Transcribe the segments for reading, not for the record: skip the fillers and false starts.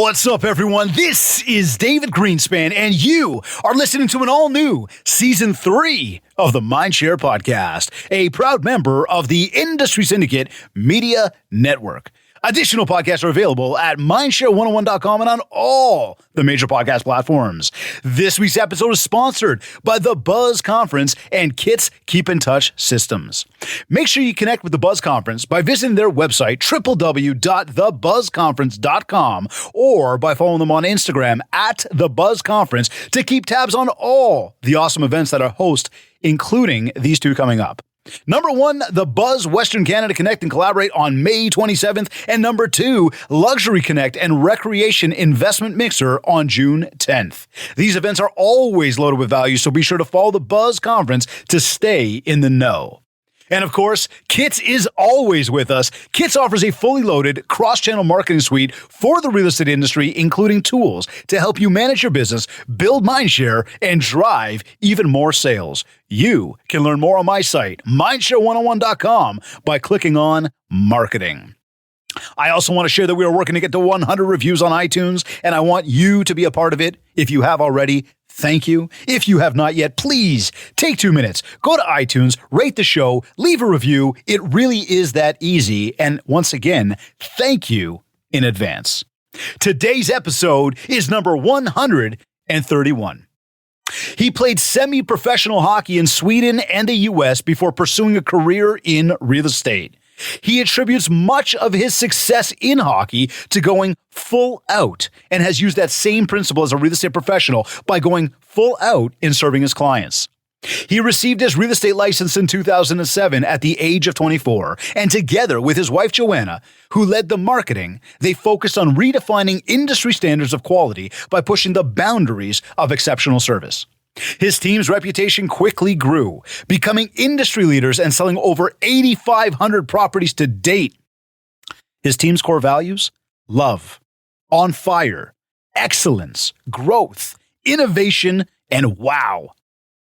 What's up, everyone? This is David Greenspan, and you are listening to an all-new Season 3 of the Mindshare Podcast, a proud member of the Industry Syndicate Media Network. Additional podcasts are available at mindshare101.com and on all the major podcast platforms. This week's episode is sponsored by the Buzz Conference and Kit's Keep in Touch Systems. Make sure you connect with the Buzz Conference by visiting their website, www.thebuzzconference.com, or by following them on Instagram at the Buzz Conference to keep tabs on all the awesome events that are host, including these two coming up. Number 1, the Buzz Western Canada Connect and Collaborate on May 27th. And number 2, Luxury Connect and Recreation Investment Mixer on June 10th. These events are always loaded with value, so be sure to follow the Buzz Conference to stay in the know. And of course, Kits is always with us. Kits offers a fully loaded cross-channel marketing suite for the real estate industry, including tools to help you manage your business, build mindshare, and drive even more sales. You can learn more on my site, mindshare101.com, by clicking on Marketing. I also want to share that we are working to get to 100 reviews on iTunes, and I want you to be a part of it. If you have already, thank you. If you have not yet, please take 2 minutes, go to iTunes, rate the show, leave a review. It really is that easy. And once again, thank you in advance. Today's episode is number 131. He played semi-professional hockey in Sweden and the U.S. before pursuing a career in real estate. He attributes much of his success in hockey to going full out and has used that same principle as a real estate professional by going full out in serving his clients. He received his real estate license in 2007 at the age of 24, and together with his wife Joanna, who led the marketing, they focused on redefining industry standards of quality by pushing the boundaries of exceptional service. His team's reputation quickly grew, becoming industry leaders and selling over 8,500 properties to date. His team's core values? Love, on fire, excellence, growth, innovation, and wow.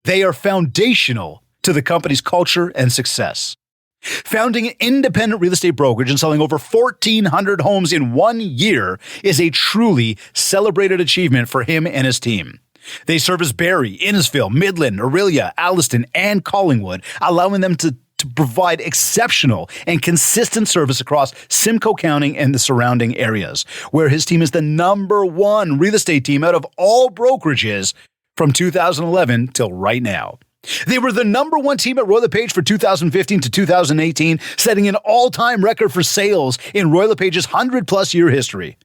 They are foundational to the company's culture and success. Founding an independent real estate brokerage and selling over 1,400 homes in 1 year is a truly celebrated achievement for him and his team. They service Barrie, Innisfil, Midland, Orillia, Alliston, and Collingwood, allowing them to provide exceptional and consistent service across Simcoe County and the surrounding areas, where his team is the number 1 real estate team out of all brokerages from 2011 till right now. They were the number 1 team at Roy LePage for 2015 to 2018, setting an all-time record for sales in Roy LePage's 100-plus year history.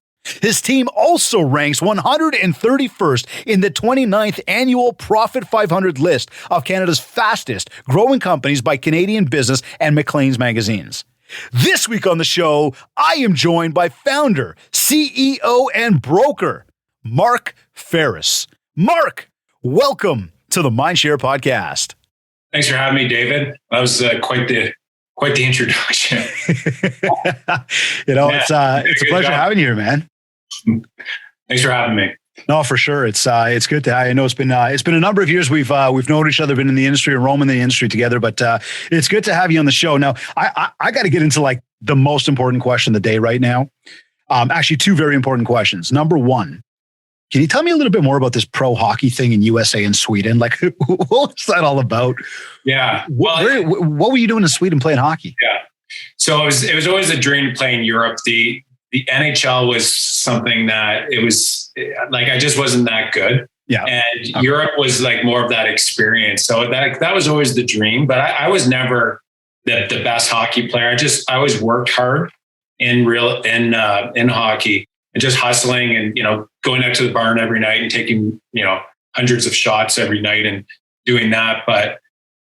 His team also ranks 131st in the 29th annual Profit 500 list of Canada's fastest growing companies by Canadian Business and Maclean's magazines. This week on the show, I am joined by founder, CEO, and broker, Mark Ferris. Mark, welcome to the Mindshare Podcast. Thanks for having me, David. That was quite the introduction. It's a pleasure having you here, man. Thanks for having me. No, for sure. It's good to have you. I know it's been a number of years we've known each other, been in the industry, or roaming the industry together, but it's good to have you on the show. Now, I got to get into like the most important question of the day right now. Actually, 2 very important questions. Number 1, can you tell me a little bit more about this pro hockey thing in USA and Sweden? Like, what was that all about? Yeah. Well, what were you doing in Sweden playing hockey? Yeah. So it was always a dream to play in Europe. The NHL was something that it was like, I just wasn't that good. Yeah. And okay. Europe was like more of that experience. So that was always the dream, but I was never the best hockey player. I always worked hard in hockey. And just hustling and, going out to the barn every night and taking, hundreds of shots every night and doing that. But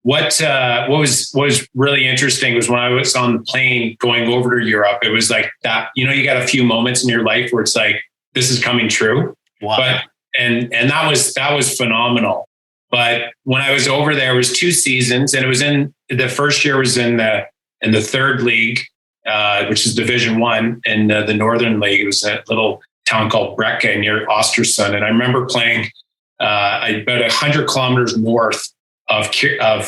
what was really interesting was when I was on the plane going over to Europe, it was like that, you got a few moments in your life where it's like, this is coming true. Wow. But, and that was phenomenal. But when I was over there, it was 2 seasons, and it was the first year was in the 3rd league, which is Division 1, and the Northern League. It was a little town called Brecka near Ostersund. And I remember playing about 100 kilometers north of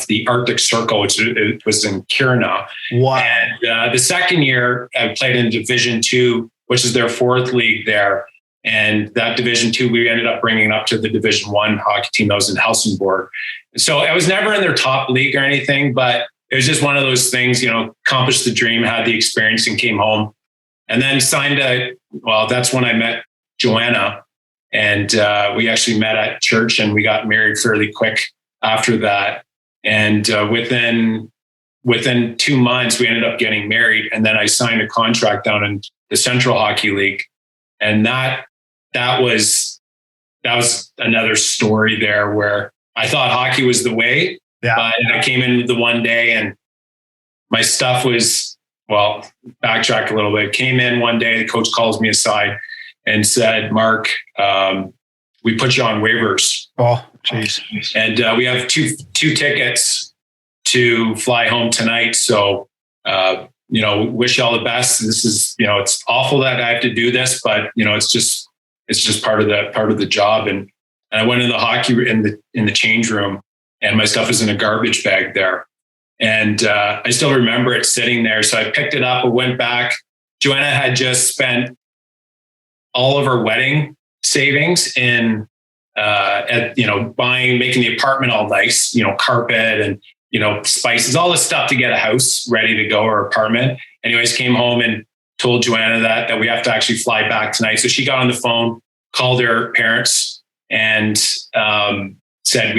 the Arctic Circle, which it was in Kiruna. Wow. And the second year, I played in Division 2, which is their 4th league there. And that Division 2, we ended up bringing up to the Division 1 hockey team that was in Helsingborg. So I was never in their top league or anything, but it was just one of those things, accomplished the dream, had the experience and came home. And then that's when I met Joanna. And we actually met at church and we got married fairly quick after that. And within 2 months, we ended up getting married. And then I signed a contract down in the Central Hockey League. And that was another story there where I thought hockey was the way. Yeah. But I came in the one day and my stuff was, backtrack a little bit. Came in one day, the coach calls me aside and said, Mark, we put you on waivers. Oh, geez. And we have two tickets to fly home tonight. So, wish you all the best. This is, it's awful that I have to do this, but it's just part of the job. And I went in the hockey in the change room and my stuff was in a garbage bag there. And I still remember it sitting there. So I picked it up and went back. Joanna had just spent all of her wedding savings in, making the apartment all nice, carpet and, spices, all this stuff to get a house ready to go, or apartment. Anyways, came home and told Joanna that we have to actually fly back tonight. So she got on the phone, called her parents and said,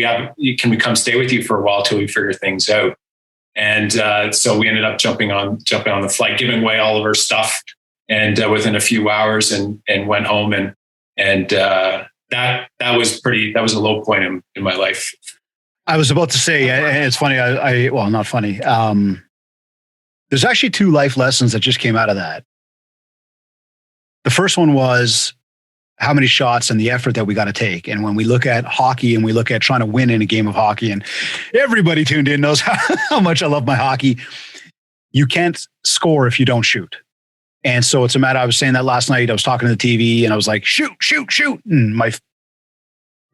can we come stay with you for a while till we figure things out? And so we ended up jumping on the flight, giving away all of her stuff and within a few hours and went home. And that was a low point in my life. I was about to say, it's funny. Not funny. There's actually 2 life lessons that just came out of that. The first one was how many shots and the effort that we got to take. And when we look at hockey and we look at trying to win in a game of hockey, and everybody tuned in knows how much I love my hockey, you can't score if you don't shoot. And so it's a matter, I was saying that last night, I was talking to the TV and I was like, shoot. And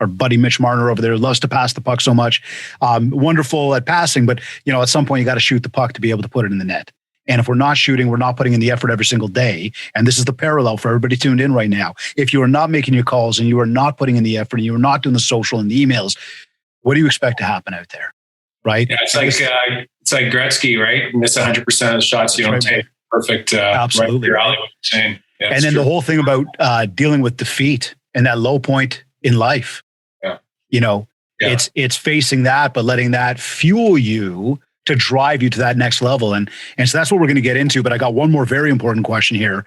our buddy Mitch Marner over there loves to pass the puck so much. Wonderful at passing, but at some point you got to shoot the puck to be able to put it in the net. And if we're not shooting, we're not putting in the effort every single day. And this is the parallel for everybody tuned in right now. If you are not making your calls and you are not putting in the effort and you are not doing the social and the emails, what do you expect to happen out there? Right? Yeah, it's like Gretzky, right? Miss 100% of the shots you don't take. Perfect. Absolutely. Right, yeah, and then the whole thing about dealing with defeat and that low point in life. Yeah. It's facing that, but letting that fuel you to drive you to that next level. And so that's what we're going to get into. But I got one more very important question here.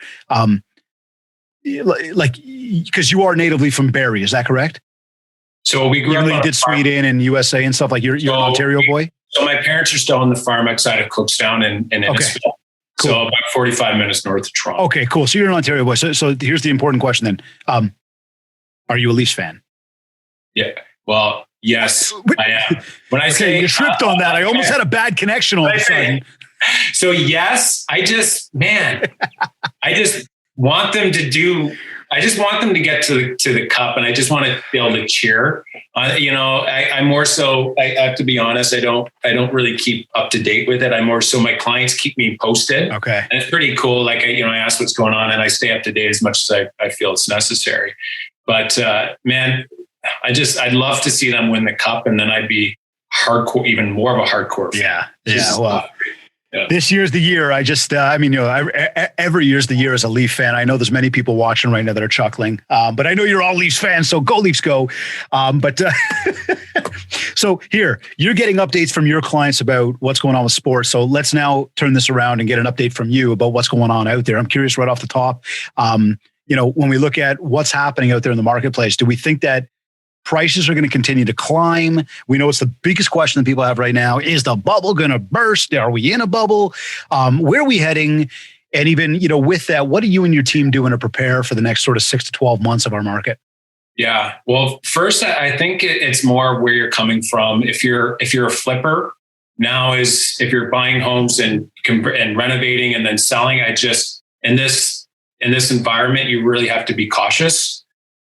Because you are natively from Barrie, is that correct? So we grew up. You did Sweden and USA and stuff, like you're an Ontario boy? So my parents are still on the farm outside of Cookstown and Innisfil. Cool. So about 45 minutes north of Toronto. Okay, cool. So you're an Ontario boy. So here's the important question then. Are you a Leafs fan? Yeah. Well, yes, I am. When I say you tripped on that, I almost had a bad connection all of a sudden. So yes, I just want them to do. I just want them to get to the cup, and I just want to be able to cheer. I'm more so. I have to be honest. I don't really keep up to date with it. I'm more so. My clients keep me posted. Okay, and it's pretty cool. Like I ask what's going on, and I stay up to date as much as I feel it's necessary. But man, I'd llove to see them win the cup, and then I'd be hardcore, even more of a hardcore fan. Yeah. Well, this year's the year. Every year's the year as a Leaf fan. I know there's many people watching right now that are chuckling, but I know you're all Leafs fans, so go Leafs, go. So here, you're getting updates from your clients about what's going on with sports. So let's now turn this around and get an update from you about what's going on out there. I'm curious right off the top, when we look at what's happening out there in the marketplace, do we think that prices are going to continue to climb? We know it's the biggest question that people have right now. Is the bubble going to burst? Are we in a bubble? Where are we heading? And even, with that, what are you and your team doing to prepare for the next sort of 6 to 12 months of our market? Yeah. Well, first, I think it's more where you're coming from. If you're a flipper, now is if you're buying homes and renovating and then selling, in this environment, you really have to be cautious.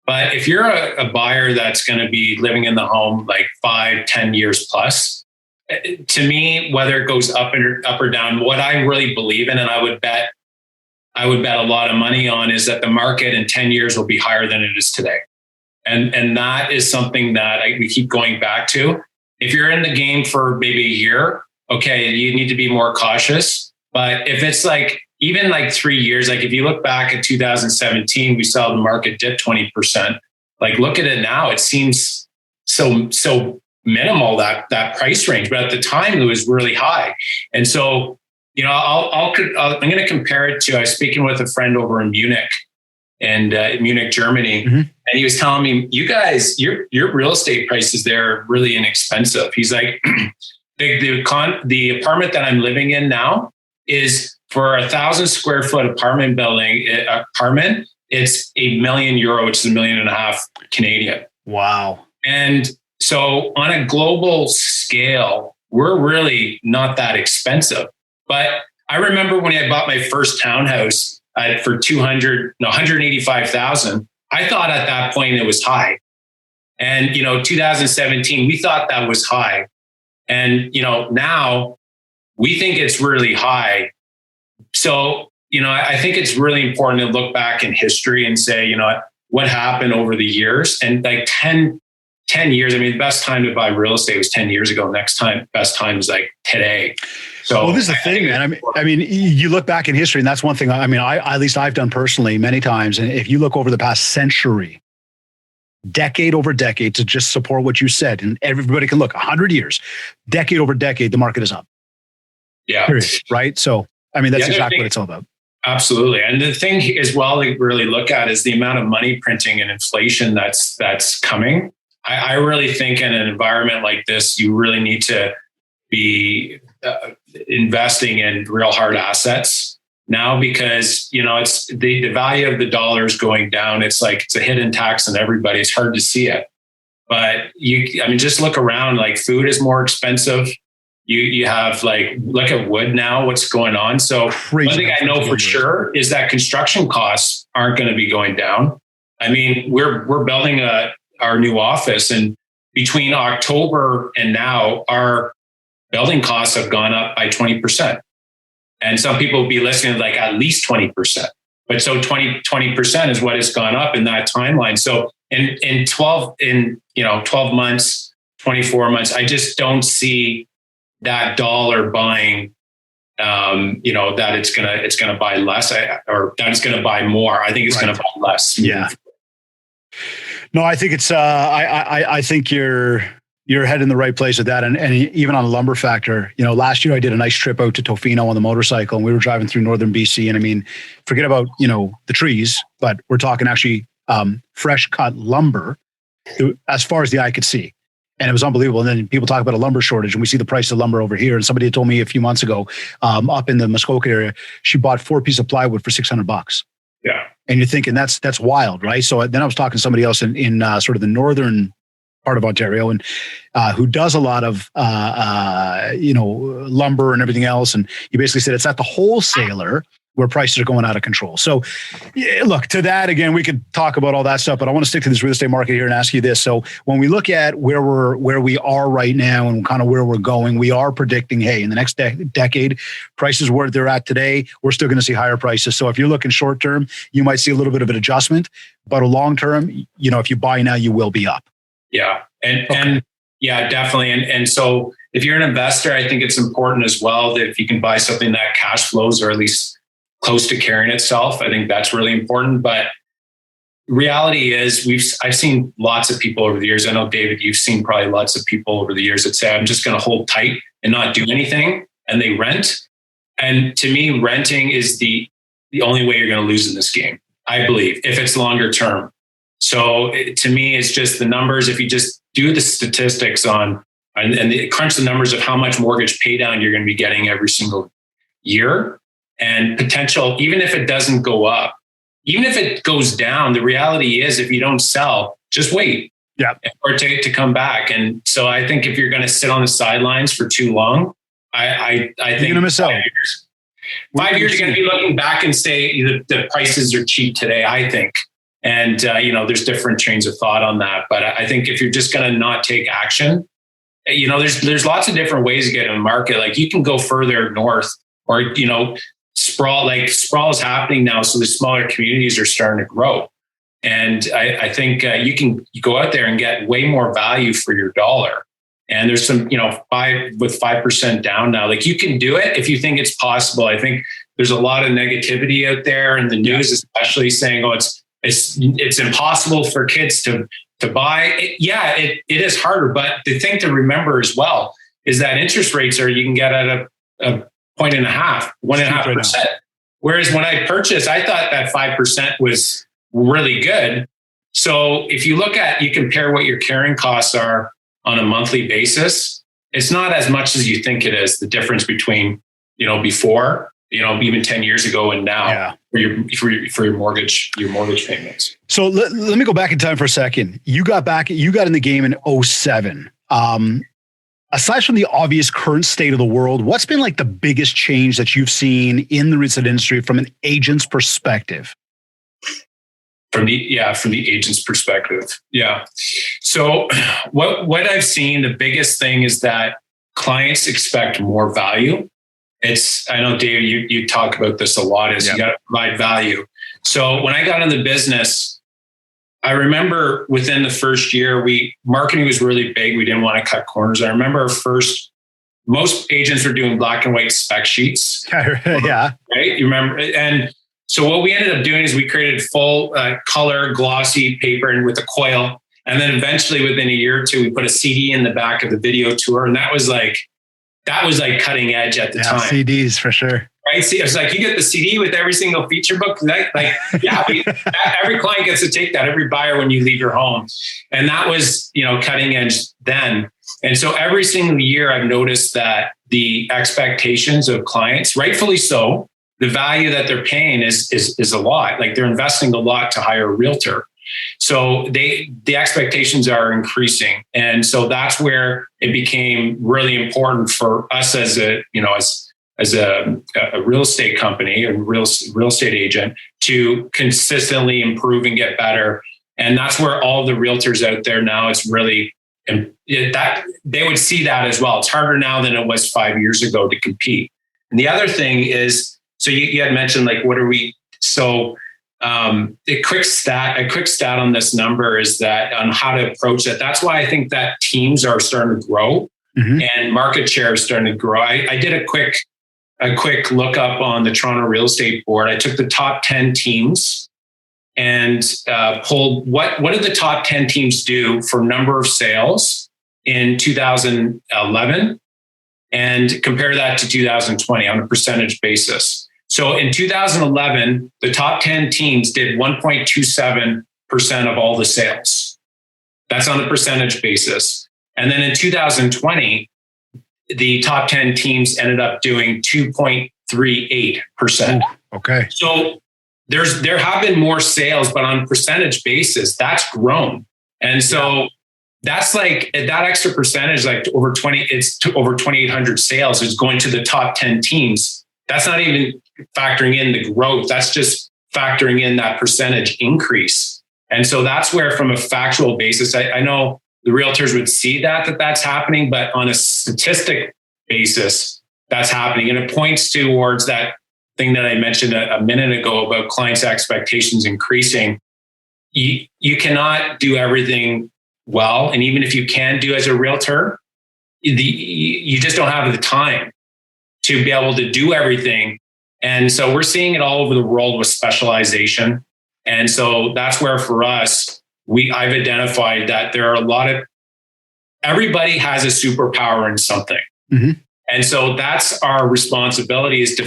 But if you're a buyer that's going to be living in the home like 5-10 years plus, to me, whether it goes up or down, what I really believe in, and I would bet I would bet a lot of money on is that the market in 10 years will be higher than it is today. And that is something that we keep going back to. If you're in the game for maybe a year, okay, you need to be more cautious. But if it's like, even like 3 years, like if you look back at 2017, we saw the market dip 20%. Like look at it now, it seems so minimal, that price range. But at the time it was really high. And so, you know, I'm going to compare it to, I was speaking with a friend over in Munich and Munich, Germany. Mm-hmm. And he was telling me, you guys, your real estate prices there are really inexpensive. He's like, the apartment that I'm living in now is for 1,000 square foot apartment building, it's €1 million, which is $1.5 million Canadian. Wow. And so on a global scale, we're really not that expensive. But I remember when I bought my first townhouse for $185,000, I thought at that point it was high. And, 2017, we thought that was high. And, now we think it's really high. So, I think it's really important to look back in history and say, what happened over the years. And like 10 years, I mean, the best time to buy real estate was 10 years ago. Best time is like today. So, well, this is the thing, man. I mean, you look back in history, and that's one thing. I mean, at least I've done personally many times. And if you look over the past century, decade over decade, to just support what you said, and everybody can look 100 years, decade over decade, the market is up. Yeah. Period, right. So, I mean, that's exactly what it's all about. Absolutely. And the thing as well to really look at is the amount of money printing and inflation that's coming. I really think in an environment like this, you really need to be investing in real hard assets now, because, it's the value of the dollar is going down. It's like, it's a hidden tax on everybody. It's hard to see it, but just look around, like food is more expensive. You have look at wood now, what's going on. So one thing I know for sure is that construction costs aren't going to be going down. I mean, we're building our new office, and between October and now, our building costs have gone up by 20%. And some people will be listening like at least 20%. But so 20% is what has gone up in that timeline. So in 12 months, 24 months, I just don't see that dollar buying, that it's gonna buy less, or that it's gonna buy more. I think it's gonna buy less. Yeah. No, I think it's. I think you're heading in the right place with that, and even on a lumber factor. Last year I did a nice trip out to Tofino on the motorcycle, and we were driving through northern BC. And I mean, forget about the trees, but we're talking actually fresh cut lumber as far as the eye could see. And it was unbelievable. And then people talk about a lumber shortage, and we see the price of lumber over here. And somebody had told me a few months ago, up in the Muskoka area, she bought 4 pieces of plywood for $600. Yeah. And you're thinking that's wild, right? So then I was talking to somebody else in sort of the northern part of Ontario, and who does a lot of lumber and everything else. And he basically said it's at the wholesaler where prices are going out of control. So look, to that, again, we could talk about all that stuff, but I want to stick to this real estate market here and ask you this. So when we look at where we are right now and kind of where we're going, we are predicting, hey, in the next decade, prices where they're at today, we're still going to see higher prices. So if you're looking short term, you might see a little bit of an adjustment, but a long term, if you buy now, you will be up. Yeah. And yeah, definitely. And so if you're an investor, I think it's important as well that if you can buy something that cash flows, or at least close to carrying itself, I think that's really important. But reality is I've seen lots of people over the years. I know, David, you've seen probably lots of people over the years that say, I'm just going to hold tight and not do anything. And they rent. And to me, renting is the only way you're going to lose in this game, I believe, if it's longer term. So to me, it's just the numbers. If you just do the statistics and crunch the numbers of how much mortgage pay down you're going to be getting every single year, and potential, even if it doesn't go up, even if it goes down, the reality is if you don't sell, just wait. Yeah. Or to come back. And so I think if you're going to sit on the sidelines for too long, I think you're going to miss out. 5 years, you're going to be looking back and say the prices are cheap today, I think. And, there's different trains of thought on that. But I think if you're just going to not take action, there's lots of different ways to get in the market. Like you can go further north, or, sprawl is happening now. So the smaller communities are starting to grow. And I think you can go out there and get way more value for your dollar. And there's some, 5% down now, like you can do it if you think it's possible. I think there's a lot of negativity out there in the news, especially saying, oh, it's impossible for kids to buy. It is harder. But the thing to remember as well is that interest rates you can get at a 1.5%. Whereas when I purchased, I thought that 5% was really good. So if you compare what your carrying costs are on a monthly basis, it's not as much as you think it is. The difference between, before, even 10 years ago and now for your mortgage payments. So let me go back in time for a second. You got in the game in 2007. Aside from the obvious current state of the world, what's been like the biggest change that you've seen in the real estate industry from an agent's perspective? From the agent's perspective. Yeah. So what I've seen, the biggest thing is that clients expect more value. I know, Dave, you talk about this a lot, is you got to provide value. So when I got in the business, I remember within the first year, marketing was really big. We didn't want to cut corners. I remember most agents were doing black and white spec sheets. Yeah. Right. You remember? And so what we ended up doing is we created full color glossy paper and with a coil. And then eventually within a year or two, we put a CD in the back of the video tour. And that was like cutting edge at the time. CDs for sure. Right. See, it's like you get the CD with every single feature book. Every client gets to take that, every buyer when you leave your home. And that was, cutting edge then. And so every single year I've noticed that the expectations of clients, rightfully so, the value that they're paying is a lot. Like they're investing a lot to hire a realtor. So the expectations are increasing. And so that's where it became really important for us as a real estate company, a real estate agent, to consistently improve and get better. And that's where all the realtors out there now, it's really that they would see that as well. It's harder now than it was 5 years ago to compete. And the other thing is, so you had mentioned like, what are we? So a quick stat on this number is that on how to approach that. That's why I think that teams are starting to grow and market share is starting to grow. I did a quick look up on the Toronto Real Estate Board. I took the top 10 teams and pulled what did the top 10 teams do for number of sales in 2011 and compare that to 2020 on a percentage basis. So in 2011, the top 10 teams did 1.27% of all the sales. That's on a percentage basis. And then in 2020, the top 10 teams ended up doing 2.38%. Okay. So there have been more sales, but on a percentage basis, that's grown. And so that's like that extra percentage, like over 2,800 sales is going to the top 10 teams. That's not even factoring in the growth. That's just factoring in that percentage increase. And so that's where, from a factual basis, I know the realtors would see that's happening, but on a statistic basis, that's happening. And it points towards that thing that I mentioned a minute ago about clients' expectations increasing. You cannot do everything well. And even if you can do as a realtor, you just don't have the time to be able to do everything. And so we're seeing it all over the world with specialization. And so that's where for us, I've identified that there are everybody has a superpower in something. Mm-hmm. And so that's our responsibility, is to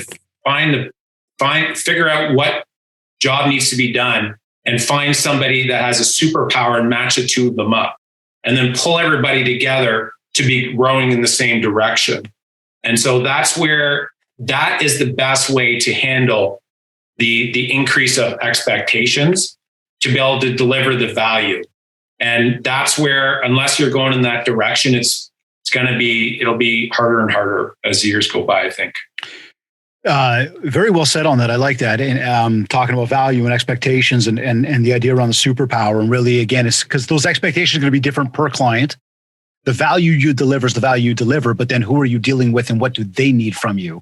figure out what job needs to be done and find somebody that has a superpower and match the two of them up, and then pull everybody together to be rowing in the same direction. And so that's where that is the best way to handle the increase of expectations, to be able to deliver the value. And that's where, unless you're going in that direction, it'll be harder and harder as the years go by, I think. Very well said on that. I like that. And talking about value and expectations and the idea around the superpower. And really, again, it's because those expectations are going to be different per client. The value you deliver is the value you deliver, but then who are you dealing with and what do they need from you?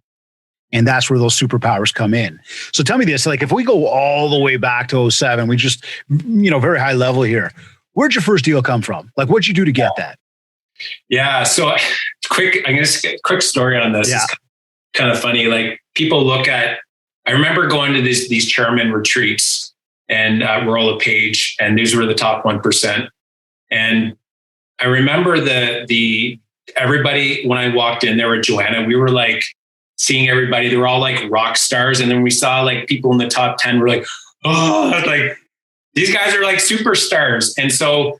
And that's where those superpowers come in. So tell me this, like if we go all the way back to 07, we just, very high level here. Where'd your first deal come from? Like what'd you do to get that? Yeah. So quick story on this. Yeah. It's kind of funny. Like people look at, I remember going to these chairman retreats and Roll a Page, and these were the top 1%. And I remember the everybody, when I walked in there with Joanna, we were like seeing everybody, they were all like rock stars. And then we saw like people in the top 10 were like, oh, like these guys are like superstars. And so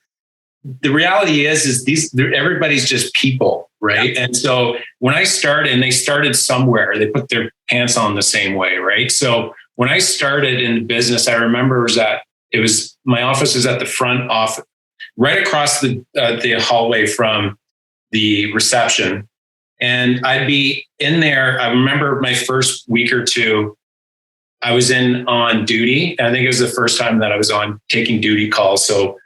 the reality is everybody's just people, right? Yeah. And so when I started, and they started somewhere, they put their pants on the same way, right? So when I started in the business, I remember my office was at the front office, right across the hallway from the reception. And I'd be in there. I remember my first week or two, I was in on duty. I think it was the first time that I was on taking duty calls. So,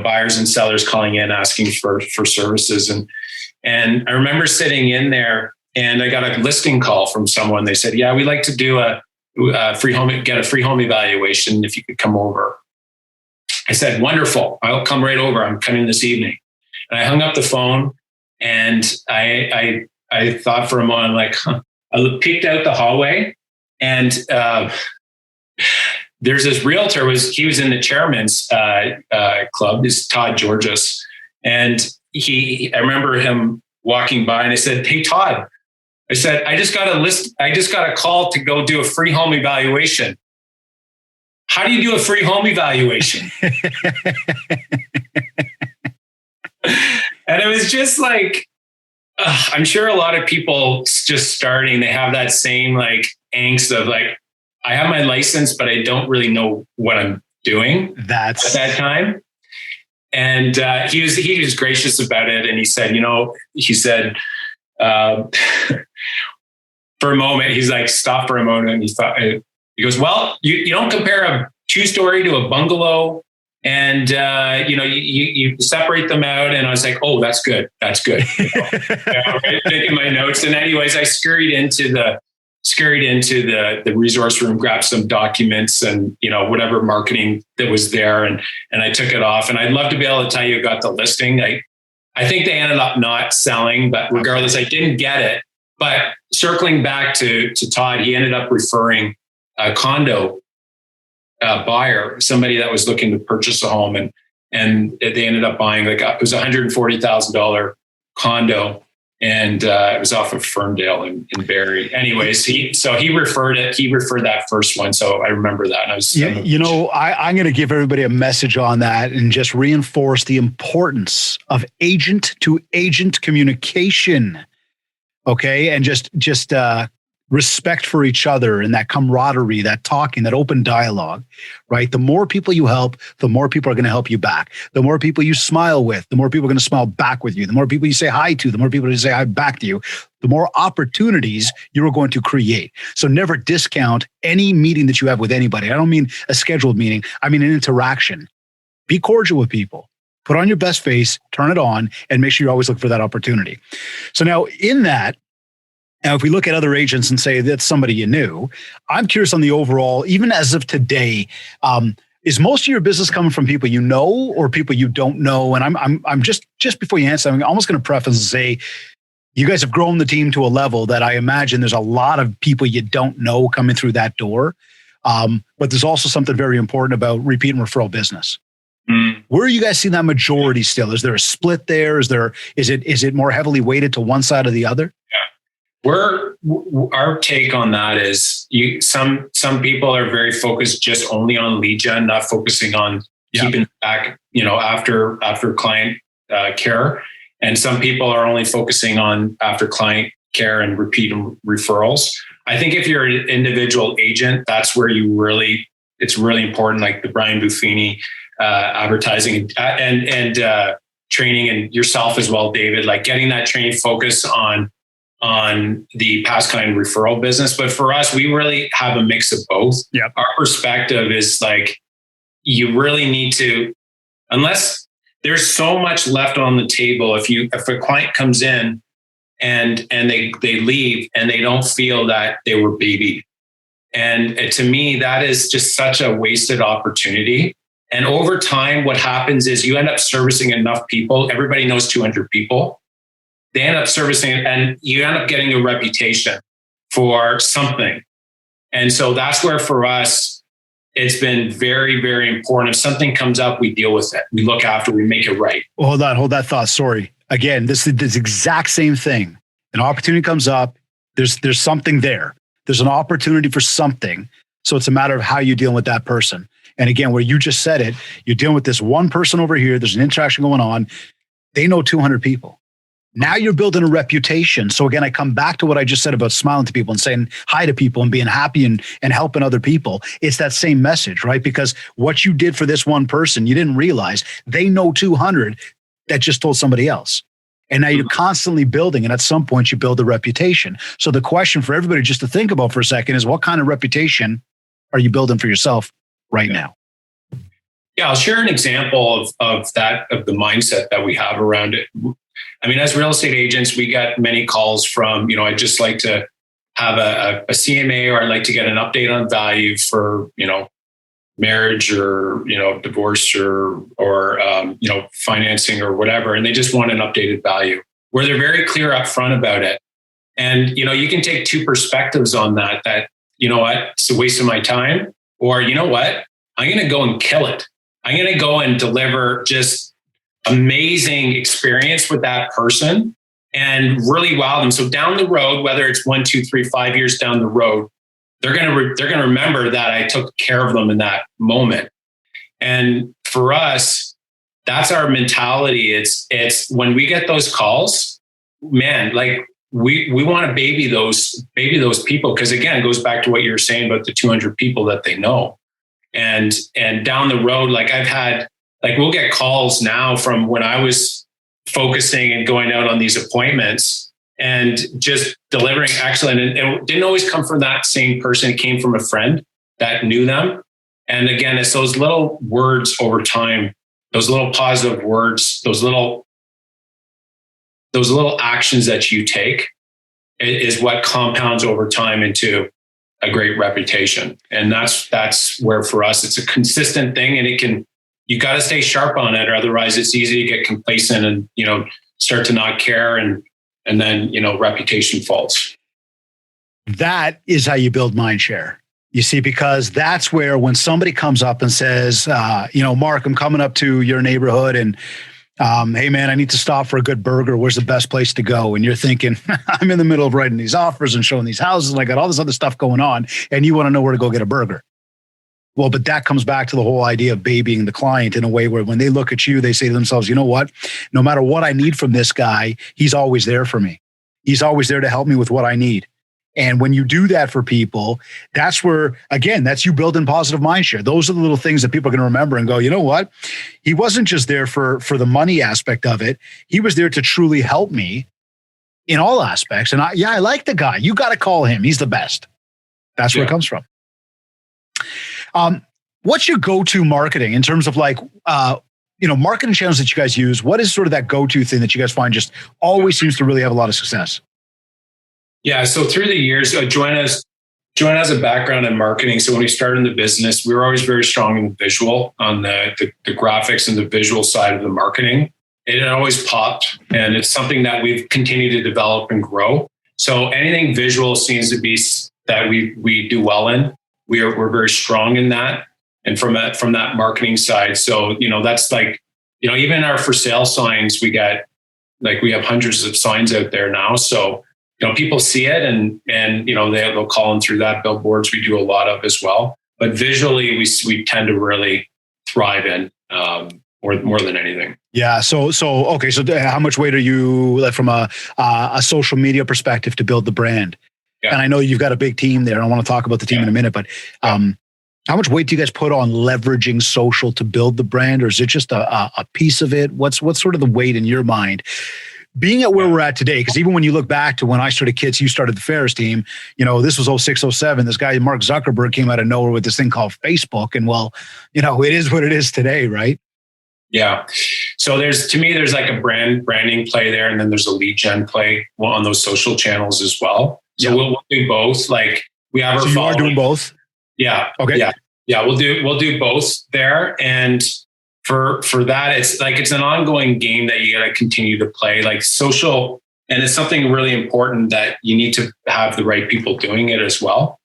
buyers and sellers calling in, asking for services. And I remember sitting in there and I got a listing call from someone. They said, yeah, we'd like to do get a free home evaluation if you could come over. I said, wonderful. I'll come right over. I'm coming this evening. And I hung up the phone and I thought for a moment, like, I peeked out the hallway and there's this realtor, he was in the chairman's club, is Todd Georges. And I remember him walking by and I said, hey, Todd, I said, I just got a call to go do a free home evaluation. How do you do a free home evaluation? And it was just like, I'm sure a lot of people just starting, they have that same like angst of like, I have my license, but I don't really know what I'm doing at that time. And he was gracious about it. And he said, for a moment, he's like, stop for a moment. And he goes, well, you don't compare a 2-story to a bungalow. And, you separate them out. And I was like, oh, that's good. That's good. Right? Taking my notes. And anyways, I scurried into the resource room, grabbed some documents and, whatever marketing that was there. And I took it off. And I'd love to be able to tell you got the listing. I think they ended up not selling, but regardless, I didn't get it. But circling back to Todd, he ended up referring a condo buyer, somebody that was looking to purchase a home, and they ended up buying it was $140,000 condo, and it was off of Ferndale in Barrie. Anyways, he referred that first one, so I remember that. And I was, I'm going to give everybody a message on that and just reinforce the importance of agent to agent communication. Okay, and just respect for each other and that camaraderie, that talking, that open dialogue, right? The more people you help, the more people are going to help you back. The more people you smile with, the more people are going to smile back with you. The more people you say hi to, the more people you say hi back to you, the more opportunities you're going to create. So never discount any meeting that you have with anybody. I don't mean a scheduled meeting. I mean an interaction. Be cordial with people. Put on your best face, turn it on, and make sure you always look for that opportunity. So now in that, now, if we look at other agents and say that's somebody you knew, I'm curious on the overall, even as of today, is most of your business coming from people you know or people you don't know? And I'm just before you answer, I'm almost going to preface and say, you guys have grown the team to a level that I imagine there's a lot of people you don't know coming through that door. But there's also something very important about repeat and referral business. Where are you guys seeing that majority still? Is there a split there? Is it more heavily weighted to one side or the other? Our take on that is some people are very focused just only on lead gen, not focusing on keeping back, after client care. And some people are only focusing on after client care and repeat referrals. I think if you're an individual agent, that's where it's really important, like the Brian Buffini advertising and training, and yourself as well, David, like getting that training focus on the past client referral business. But for us, we really have a mix of both. Yep. Our perspective is like, you really need to, unless there's so much left on the table. If a client comes in and they leave and they don't feel that they were babied. And to me, that is just such a wasted opportunity. And over time, what happens is you end up servicing enough people. Everybody knows 200 people. They end up servicing, and you end up getting a reputation for something. And so that's where for us, it's been very, very important. If something comes up, we deal with it. We look after, we make it right. Well, hold that thought. Sorry. Again, this is this exact same thing. An opportunity comes up. There's something there. There's an opportunity for something. So it's a matter of how you deal with that person. And again, where you just said it, you're dealing with this one person over here. There's an interaction going on. They know 200 people. Now you're building a reputation. So again, I come back to what I just said about smiling to people and saying hi to people and being happy and helping other people. It's that same message, right? Because what you did for this one person, you didn't realize they know 200 that just told somebody else. And now you're constantly building, and at some point you build a reputation. So the question for everybody just to think about for a second is, what kind of reputation are you building for yourself right now? Yeah, I'll share an example of the mindset that we have around it. I mean, as real estate agents, we get many calls from, I'd just like to have a CMA, or I'd like to get an update on value for, marriage or, divorce or financing or whatever. And they just want an updated value where they're very clear up front about it. And, you can take two perspectives on that, it's a waste of my time, or you know what, I'm going to go and kill it. I'm going to go and deliver just amazing experience with that person and really wow them. So down the road, whether it's 1, 2, 3, 5 years down the road, they're going to remember that I took care of them in that moment. And for us, that's our mentality. It's when we get those calls, man, like we want to baby those people. Cause again, it goes back to what you were saying about the 200 people that they know. And down the road, like I've had, like we'll get calls now from when I was focusing and going out on these appointments and just delivering excellent. And it didn't always come from that same person. It came from a friend that knew them. And again, it's those little words over time, those little positive words, those little actions that you take is what compounds over time into a great reputation. And that's where for us, it's a consistent thing, and you got to stay sharp on it. Or otherwise it's easy to get complacent and, start to not care. And then, reputation falls. That is how you build mind share. You see, because that's where when somebody comes up and says, Mark, I'm coming up to your neighborhood and, hey man, I need to stop for a good burger. Where's the best place to go? And you're thinking, I'm in the middle of writing these offers and showing these houses and I got all this other stuff going on. And you want to know where to go get a burger. Well, but that comes back to the whole idea of babying the client in a way where when they look at you, they say to themselves, you know what, no matter what I need from this guy, he's always there for me. He's always there to help me with what I need. And when you do that for people, that's where, again, that's you building positive mind share. Those are the little things that people are going to remember and go, you know what? He wasn't just there for the money aspect of it. He was there to truly help me in all aspects. And I like the guy. You got to call him. He's the best. That's where it comes from. What's your go-to marketing in terms of marketing channels that you guys use? What is sort of that go-to thing that you guys find just always seems to really have a lot of success? Yeah. So through the years, Joanna has a background in marketing. So when we started in the business, we were always very strong in the visual, on the graphics and the visual side of the marketing. It always popped, and it's something that we've continued to develop and grow. So anything visual seems to be that we do well in. We're very strong in that, and from that marketing side. So that's like even our for sale signs, we have hundreds of signs out there now. So people see it and they'll call in through that. Billboards we do a lot of as well, but visually we tend to really thrive in more than anything. Yeah. So okay. So how much weight are you from a social media perspective to build the brand? Yeah. And I know you've got a big team there. I want to talk about the team in a minute, but how much weight do you guys put on leveraging social to build the brand? Or is it just a piece of it? What's sort of the weight in your mind? Being at where we're at today, because even when you look back to when I started Kids, you started the Ferris team, this was 06, 07. This guy, Mark Zuckerberg, came out of nowhere with this thing called Facebook. And it is what it is today, right? Yeah. So there's like a branding play there, and then there's a lead gen play on those social channels as well. So we'll do both. Like we have our. So you are doing both? Yeah. Okay. Yeah. We'll do both there, and for that, it's an ongoing game that you got to continue to play, like social, and it's something really important that you need to have the right people doing it as well.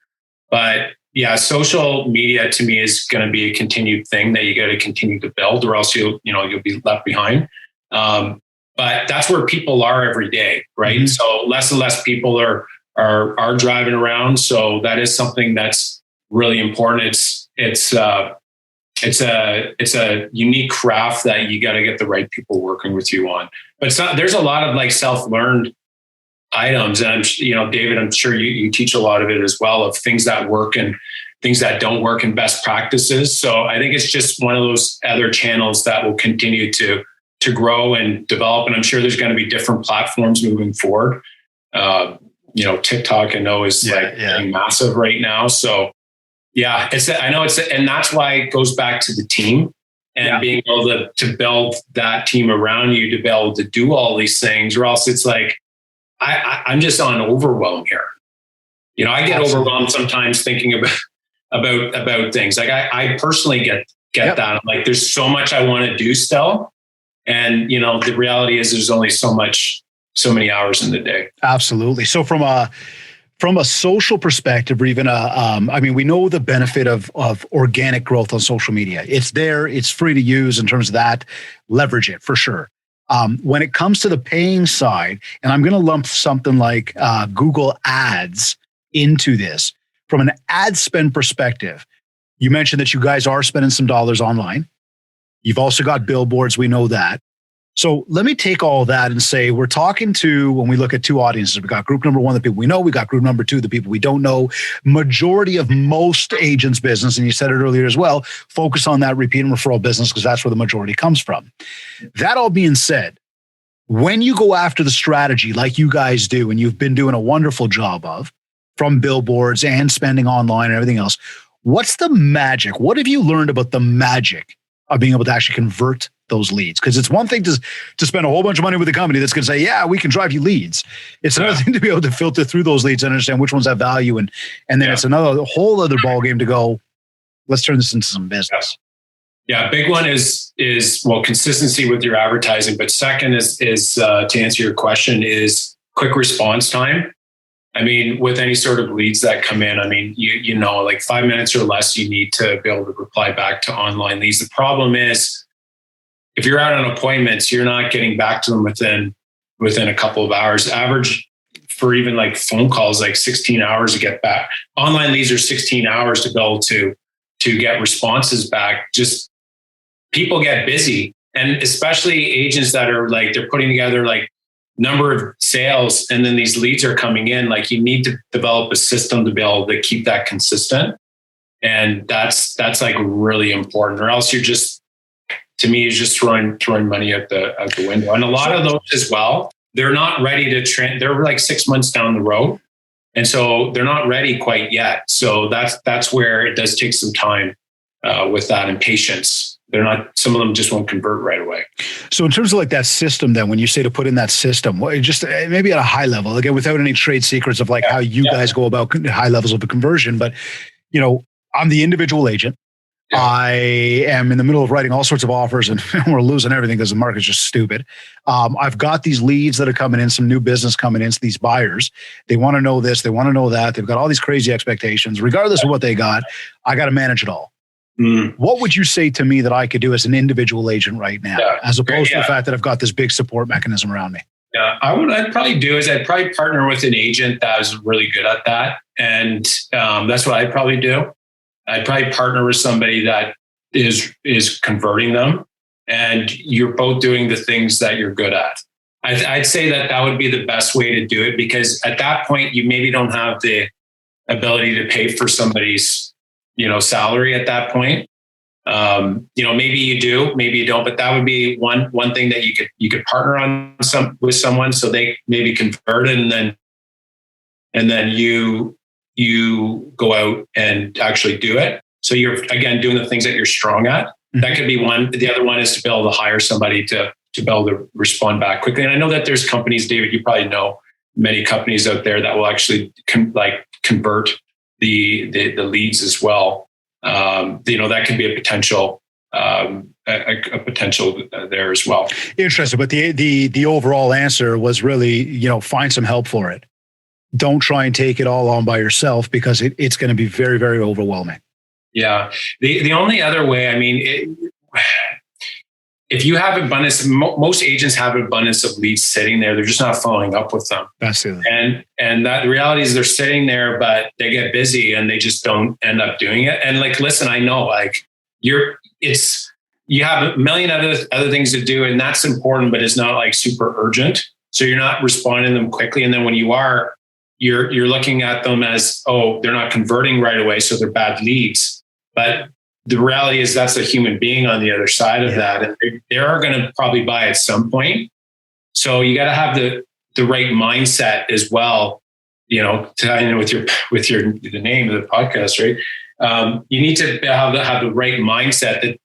But yeah, social media to me is going to be a continued thing that you got to continue to build, or else you'll be left behind. But that's where people are every day, right? Mm-hmm. So less and less people are driving around. So that is something that's really important. It's a unique craft that you got to get the right people working with you on. But there's a lot of like self-learned items, and David, I'm sure you teach a lot of it as well, of things that work and things that don't work, and best practices. So I think it's just one of those other channels that will continue to grow and develop. And I'm sure there's going to be different platforms moving forward. TikTok I know is getting massive right now. So yeah, and that's why it goes back to the team and being able to build that team around you to be able to do all these things, or else it's like, I'm just on overwhelm here. I get overwhelmed sometimes thinking about things. Like I personally get that. I'm like, there's so much I want to do still. And, the reality is there's only so many hours in the day. Absolutely. So from a social perspective, or even we know the benefit of organic growth on social media. It's there, it's free to use in terms of that. Leverage it for sure. When it comes to the paying side, and I'm going to lump something like Google Ads into this, from an ad spend perspective, you mentioned that you guys are spending some dollars online. You've also got billboards. We know that. So let me take all that and say, we're talking to, when we look at two audiences, we got group number one, the people we know, we got group number two, the people we don't know. Majority of most agents' business, and you said it earlier as well, focus on that repeat and referral business because that's where the majority comes from. That all being said, when you go after the strategy like you guys do, and you've been doing a wonderful job of, from billboards and spending online and everything else, what's the magic? What have you learned about the magic of being able to actually convert those leads? Because it's one thing to spend a whole bunch of money with a company that's going to say, yeah, we can drive you leads. It's another thing to be able to filter through those leads and understand which ones have value. And then it's another whole other ballgame to go, let's turn this into some business. Yeah. Big one is consistency with your advertising. But second is to answer your question, is quick response time. I mean, with any sort of leads that come in, I mean, like 5 minutes or less, you need to be able to reply back to online leads. The problem is, if you're out on appointments, you're not getting back to them within a couple of hours. Average for even like phone calls, like 16 hours to get back. Online leads are 16 hours to be able to get responses back. Just people get busy, and especially agents that are like, they're putting together like number of sales, and then these leads are coming in. Like, you need to develop a system to be able to keep that consistent. And that's like really important, or else you're just, to me, is just throwing money out the window. And a lot of those as well, they're not ready to they're like 6 months down the road. And so they're not ready quite yet. So that's where it does take some time with that, and patience. Some of them just won't convert right away. So in terms of like that system, then when you say to put in that system, just maybe at a high level, again, without any trade secrets of like how you guys go about high levels of a conversion, but I'm the individual agent. Yeah. I am in the middle of writing all sorts of offers, and we're losing everything because the market's just stupid. I've got these leads that are coming in, some new business coming in, these buyers. They want to know this, they want to know that. They've got all these crazy expectations. Regardless of what they got, I got to manage it all. What would you say to me that I could do as an individual agent right now, as opposed to the fact that I've got this big support mechanism around me? Yeah, I'd probably do is I'd probably partner with an agent that is really good at that. And that's what I'd probably do. I'd probably partner with somebody that is converting them, and you're both doing the things that you're good at. I'd say that would be the best way to do it, because at that point, you maybe don't have the ability to pay for somebody's salary at that point. Maybe you do, maybe you don't, but that would be one thing that you could partner on with someone, so they maybe convert it, and then you go out and actually do it. So you're, again, doing the things that you're strong at. That could be one. The other one is to be able to hire somebody to be able to respond back quickly. And I know that there's companies, David, you probably know many companies out there that will actually convert the leads as well. That could be a potential potential there as well. Interesting. But the overall answer was really, find some help for it. Don't try and take it all on by yourself, because it's going to be very, very overwhelming. Yeah. The only other way, if you have abundance, most agents have an abundance of leads sitting there. They're just not following up with them. Absolutely. And that the reality is they're sitting there, but they get busy and they just don't end up doing it. And listen, I know you have a million other things to do, and that's important, but it's not super urgent. So you're not responding to them quickly. And then when you are, you're looking at them as, they're not converting right away, so they're bad leads. But the reality is that's a human being on the other side of that. And they are going to probably buy at some point. So you got to have the right mindset as well, with the name of the podcast, right? You need to have the right mindset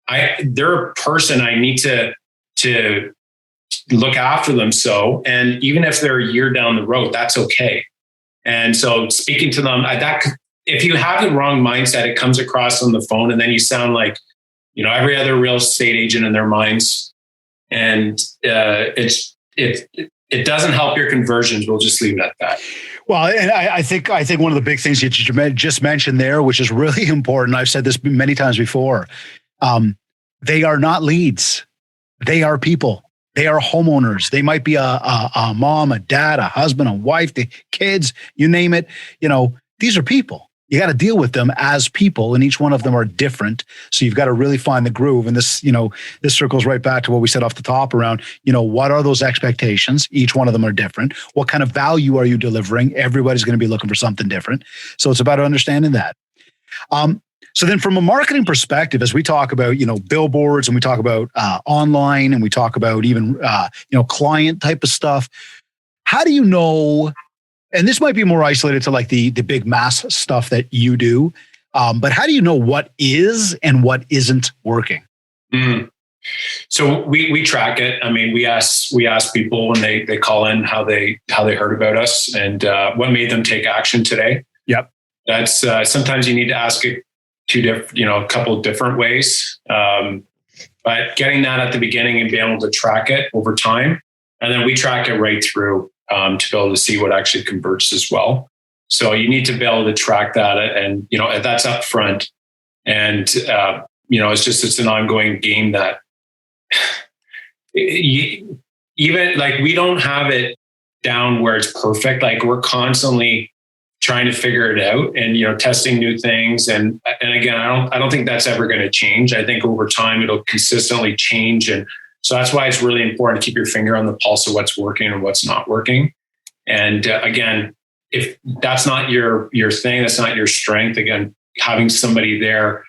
that they're a person. I need to look after them. And even if they're a year down the road, that's okay. And so speaking to them, if you have the wrong mindset, it comes across on the phone, and then you sound like, every other real estate agent in their minds. And it doesn't help your conversions. We'll just leave it at that. Well, and I think one of the big things that you just mentioned there, which is really important, I've said this many times before, they are not leads. They are people. They are homeowners. They might be a mom, a dad, a husband, a wife, the kids, you name it. These are people. You got to deal with them as people, and each one of them are different. So you've got to really find the groove. And this circles right back to what we said off the top around, what are those expectations? Each one of them are different. What kind of value are you delivering? Everybody's going to be looking for something different. So it's about understanding that. So then from a marketing perspective, as we talk about, billboards, and we talk about online, and we talk about even, client type of stuff, how do you know? And this might be more isolated to the big mass stuff that you do. But how do you know what is and what isn't working? So we track it. We ask people when they call in how they heard about us and what made them take action today. Yep. That's sometimes you need to ask it a couple of different ways. But getting that at the beginning and being able to track it over time, and then we track it right through. To be able to see what actually converts as well. So you need to be able to track that, and that's up front. And it's an ongoing game that we don't have it down where it's perfect. We're constantly trying to figure it out and testing new things. And again, I don't think that's ever going to change. I think over time it'll consistently change. And so that's why it's really important to keep your finger on the pulse of what's working and what's not working. And again, if that's not your thing, that's not your strength, again, having somebody there,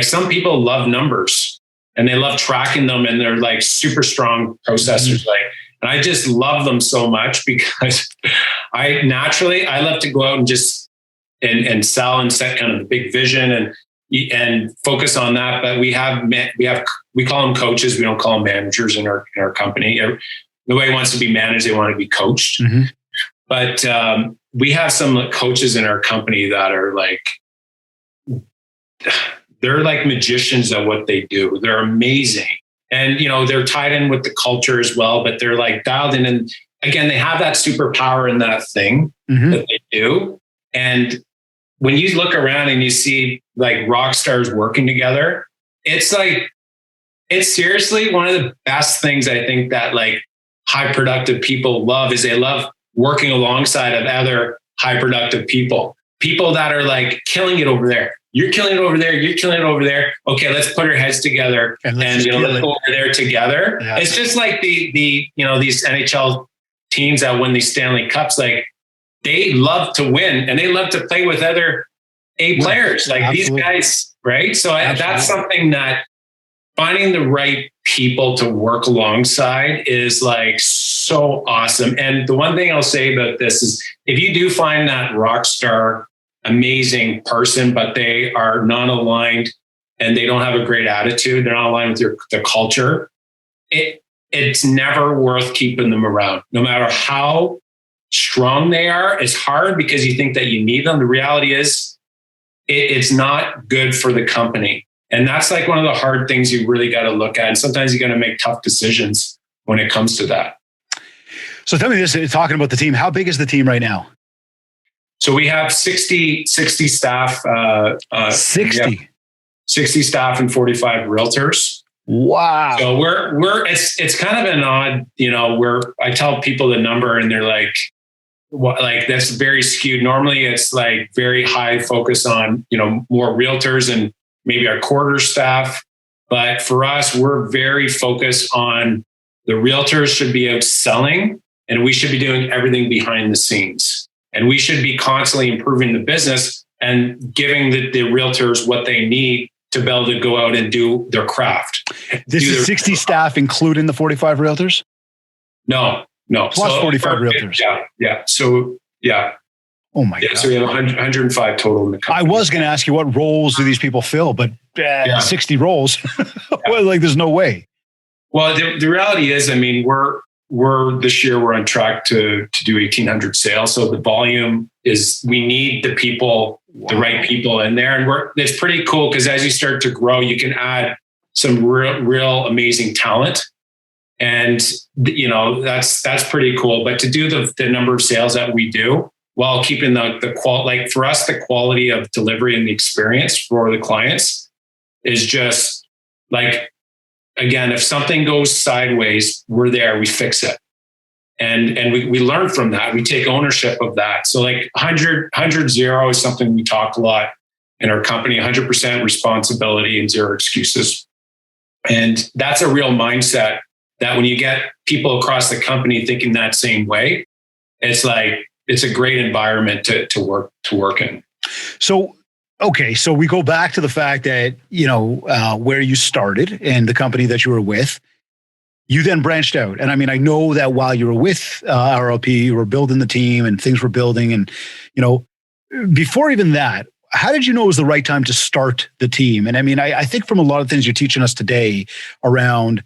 some people love numbers and they love tracking them, and they're super strong processors. And I just love them so much because I love to go out and just and sell and set kind of the big vision and focus on that. But we call them coaches. We don't call them managers in our company. Nobody wants to be managed. They want to be coached. Mm-hmm. But we have some coaches in our company that are they're like magicians at what they do. They're amazing. And, they're tied in with the culture as well, but they're dialed in. And again, they have that superpower in that thing that they do. And when you look around and you see rock stars working together, it's seriously one of the best things I think that high productive people love is they love working alongside of other high productive people that are killing it over there. You're killing it over there. You're killing it over there. Okay, let's put our heads together and let's go over there together. Yeah. It's just like the these NHL teams that win these Stanley Cups. They love to win and they love to play with other A players these guys, right? So that's something that finding the right people to work alongside is so awesome. And the one thing I'll say about this is if you do find that rock star, amazing person, but they are non-aligned and they don't have a great attitude, they're not aligned with the culture, it's never worth keeping them around. No matter how strong they are, it's hard because you think that you need them. The reality is it's not good for the company. And that's like one of the hard things you really got to look at. And sometimes you got to make tough decisions when it comes to that. So tell me this, talking about the team, how big is the team right now? So we have 60 staff. 60? Yeah, 60 staff and 45 realtors. Wow. So it's kind of an odd, where I tell people the number and they're like, what, like that's very skewed. Normally it's like very high focus on, more realtors and maybe our quarter staff. But for us, we're very focused on the realtors should be out selling and we should be doing everything behind the scenes. And we should be constantly improving the business and giving the realtors what they need to be able to go out and do their craft. This is 60 staff, including the 45 realtors? No. Plus 45 realtors. Yeah. So, yeah. Oh my God. So we have 105 total in the company. I was going to ask you what roles do these people fill, but 60 roles, well, like there's no way. Well, the reality is, I mean, we're this year we're on track to do 1,800 sales. So the volume is, we need the people, the right people in there. And it's pretty cool because as you start to grow, you can add some real amazing talent. And, that's pretty cool. But to do the number of sales that we do while keeping the quality, like for us, the quality of delivery and the experience for the clients is just like, again, if something goes sideways, we're there, we fix it. And we learn from that. We take ownership of that. So like 100-0 is something we talk a lot in our company, 100% responsibility and 0 excuses. And that's a real mindset that when you get people across the company thinking that same way, it's like, it's a great environment to work in. So, okay. So we go back to the fact that, where you started and the company that you were with, you then branched out. And I mean, I know that while you were with RLP, you were building the team and things were building. And, before even that, how did you know it was the right time to start the team? And I mean, I think from a lot of things you're teaching us today around,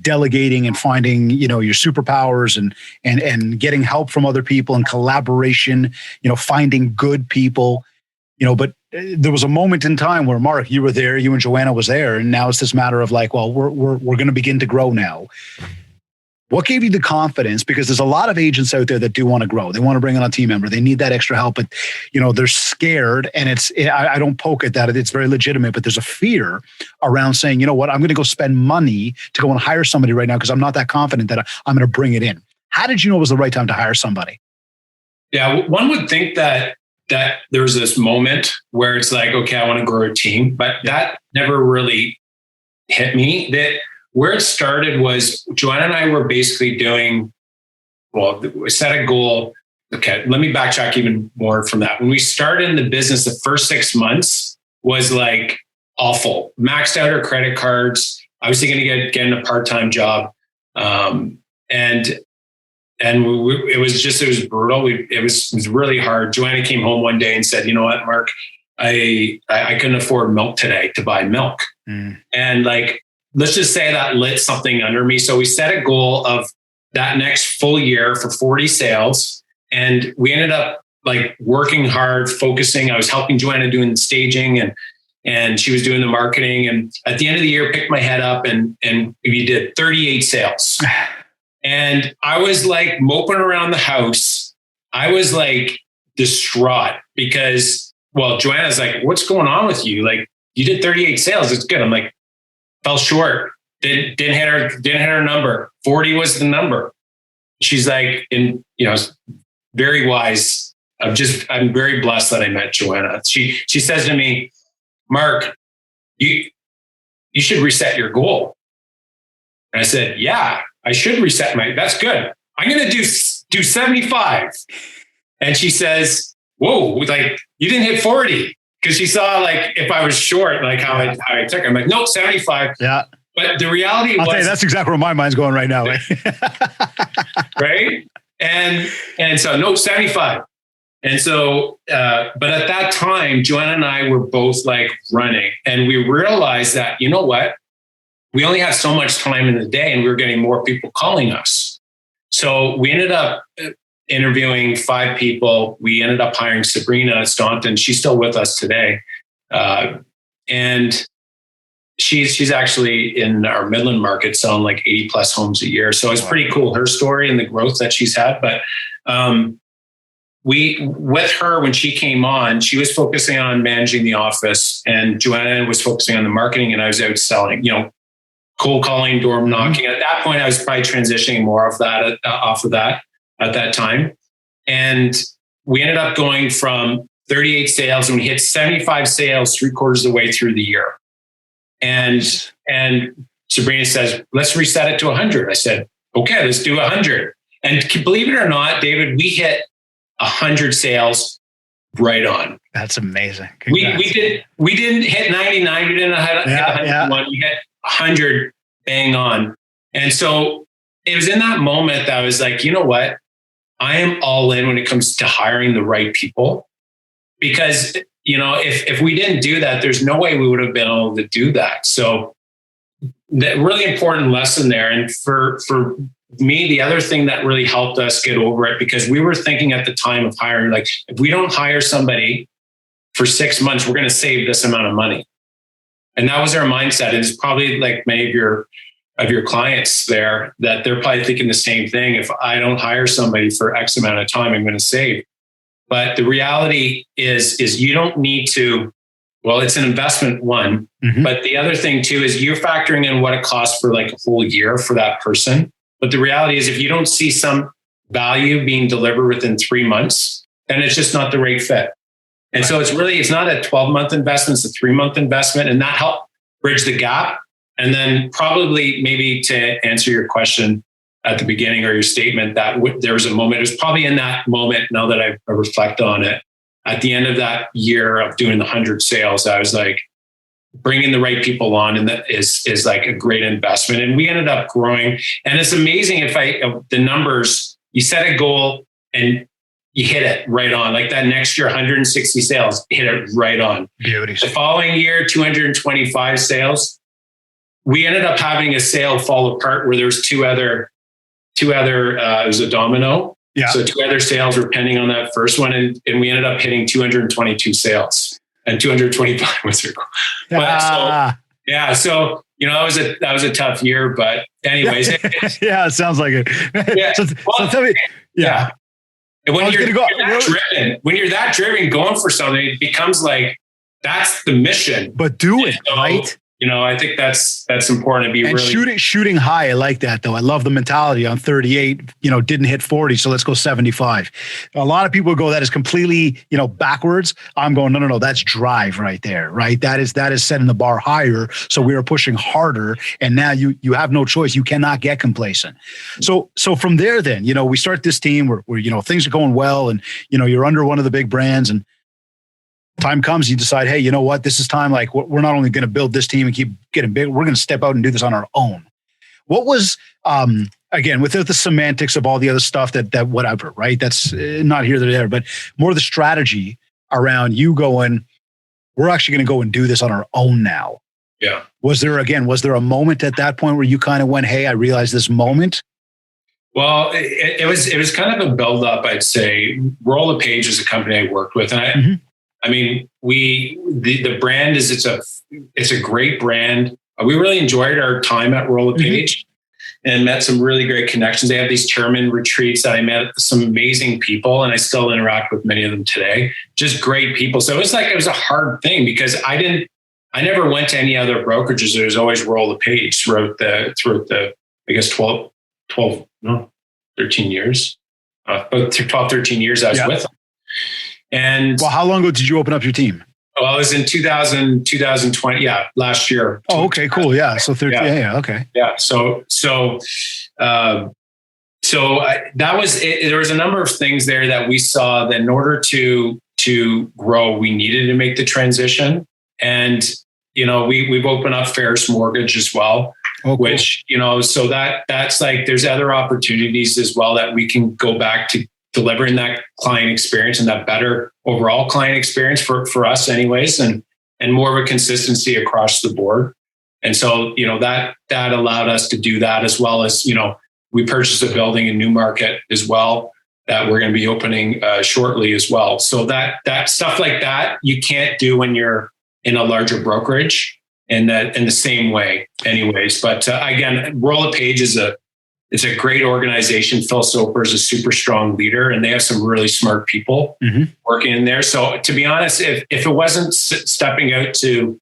delegating and finding, your superpowers and getting help from other people and collaboration, finding good people, but there was a moment in time where Mark, you were there, you and Joanna was there. And now it's this matter of like, well, we're going to begin to grow now. What gave you the confidence? Because there's a lot of agents out there that do want to grow. They want to bring on a team member. They need that extra help, but they're scared. And I don't poke at that. It's very legitimate, but there's a fear around saying, you know what, I'm going to go spend money to go and hire somebody right now because I'm not that confident that I'm going to bring it in. How did you know it was the right time to hire somebody? Yeah, one would think that there's this moment where it's like, okay, I want to grow a team, but that never really hit me. That where it started was Joanna and I were basically we set a goal. Okay, let me backtrack even more from that. When we started in the business, the first 6 months was like awful. Maxed out our credit cards. I was thinking of getting a part-time job. It was brutal. It was really hard. Joanna came home one day and said, you know what, Mark, I couldn't afford milk today to buy milk. And like, let's just say that lit something under me. So we set a goal of that next full year for 40 sales. And we ended up like working hard, focusing. I was helping Joanna doing the staging and she was doing the marketing. And at the end of the year, picked my head up and we did 38 sales. And I was like moping around the house. I was like distraught because, Joanna's like, what's going on with you? Like you did 38 sales. It's good. I'm like, fell short. Didn't hit her number. 40 was the number. She's like, very wise. I'm very blessed that I met Joanna. She says to me, Mark, you should reset your goal. And I said, yeah, I should reset that's good. I'm going to do 75. And she says, whoa, like you didn't hit 40. Because she saw like if I was short, like how I took. I'm like, no, 75. Yeah. But the reality I'll tell you, that's exactly where my mind's going right now. Right? Right. And so no, 75. And so, but at that time, Joanna and I were both like running, and we realized that, you know what? We only have so much time in the day, and we were getting more people calling us. So we ended up interviewing 5 people. We ended up hiring Sabrina Staunton. She's still with us today. And she's actually in our Midland market selling like 80 plus homes a year. So it's pretty cool, her story and the growth that she's had. But with her, when she came on, she was focusing on managing the office, and Joanna was focusing on the marketing, and I was out selling, cold calling, door knocking. At that point, I was probably transitioning more of that off of that at that time. And we ended up going from 38 sales, and we hit 75 sales 3/4 of the way through the year. And Sabrina says, let's reset it to 100. I said, okay, let's do 100. And believe it or not, David, we hit 100 sales right on. That's amazing. We didn't hit 99. We didn't hit 101. We hit 100 bang on. And so it was in that moment that I was like, you know what? I am all in when it comes to hiring the right people, because, if we didn't do that, there's no way we would have been able to do that. So that really important lesson there. And for me, the other thing that really helped us get over it, because we were thinking at the time of hiring, like, if we don't hire somebody for 6 months, we're going to save this amount of money. And that was our mindset. And it's probably like many of your clients there, that they're probably thinking the same thing. If I don't hire somebody for X amount of time, I'm going to save. But the reality is you don't need to. Well, it's an investment, one. Mm-hmm. But the other thing too is you're factoring in what it costs for like a whole year for that person. But the reality is, if you don't see some value being delivered within 3 months, then it's just not the right fit. And right. So it's not a 12-month investment, it's a 3-month investment. And that helped bridge the gap. And then probably maybe to answer your question at the beginning, or your statement, that there was a moment, it was probably in that moment, now that I reflect on it, at the end of that year of doing the 100 sales, I was like, bringing the right people on, and that is like a great investment. And we ended up growing. And it's amazing the numbers, you set a goal and you hit it right on. Like that next year, 160 sales, hit it right on. Beauty. The following year, 225 sales. We ended up having a sale fall apart where there's two other, it was a domino. Yeah. So 2 other sales were pending on that first one. And we ended up hitting 222 sales, and 225 was their goal. But so that was a tough year, but anyways. Yeah, it sounds like it. Yeah. So tell me. Yeah. And when you're that driven, going for something, it becomes like, that's the mission. But do it, right? I think that's important to be really shooting high. I like that though. I love the mentality on 38, didn't hit 40. So let's go 75. A lot of people go, that is completely, backwards. I'm going, no. That's drive right there, right? That is setting the bar higher. So we are pushing harder, and now you have no choice. You cannot get complacent. So from there, then, we start this team where things are going well, and, you're under one of the big brands, and time comes, you decide, hey, you know what? This is time. Like, we're not only going to build this team and keep getting big, we're going to step out and do this on our own. What was, again, without the semantics of all the other stuff that whatever, right? That's not here or there, but more the strategy around you going, we're actually going to go and do this on our own now. Yeah. Was there a moment at that point where you kind of went, hey, I realized this moment? Well, it was kind of a buildup, I'd say. Roll the Page is a company I worked with, and I mean, the brand it's a great brand. We really enjoyed our time at Roll the Page and met some really great connections. They have these chairman retreats that I met some amazing people, and I still interact with many of them today. Just great people. So it was a hard thing, because I never went to any other brokerages. It was always Roll the Page throughout the I guess 13 years. About 12, 13 years I was with them. And how long ago did you open up your team? Well, it was in 2020. Yeah, last year. Oh, okay, cool. Yeah. So 13. Yeah. Okay. Yeah. So that was it. There was a number of things there that we saw that in order to grow, we needed to make the transition. And, we've opened up Ferris Mortgage as well, which, so that's like, there's other opportunities as well that we can go back to delivering that client experience and that better overall client experience for us anyways, and more of a consistency across the board. And so, that allowed us to do that, as well as, we purchased a building in Newmarket as well that we're going to be opening shortly as well. So that stuff like that, you can't do when you're in a larger brokerage in the same way anyways. But again, Royal LePage is a great organization. Phil Soper is a super strong leader, and they have some really smart people working in there. So to be honest, if it wasn't stepping out to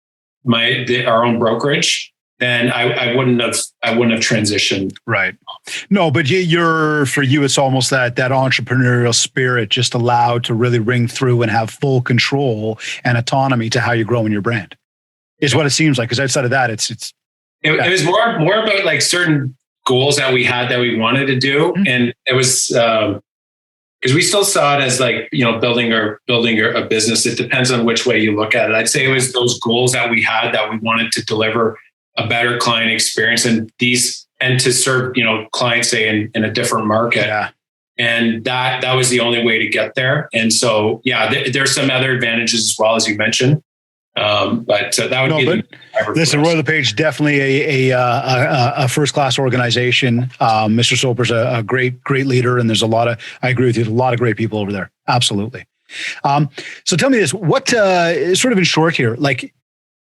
our own brokerage, then I wouldn't have transitioned. Right. No, but for you, it's almost that entrepreneurial spirit just allowed to really ring through and have full control and autonomy to how you're growing your brand. Is what it seems like. Because outside of that, it was more about like certain goals that we had that we wanted to do, and it was because we still saw it as like building a business. It depends on which way you look at it. I'd say it was those goals that we had that we wanted to deliver a better client experience and to serve clients, say in a different market. Yeah. And that was the only way to get there. And so there's some other advantages as well, as you mentioned. But that would be. Listen, Royal LePage, definitely a first-class organization. Mr. Soper's a great leader, and there's I agree with you, a lot of great people over there. Absolutely. So tell me this, what, sort of in short here, like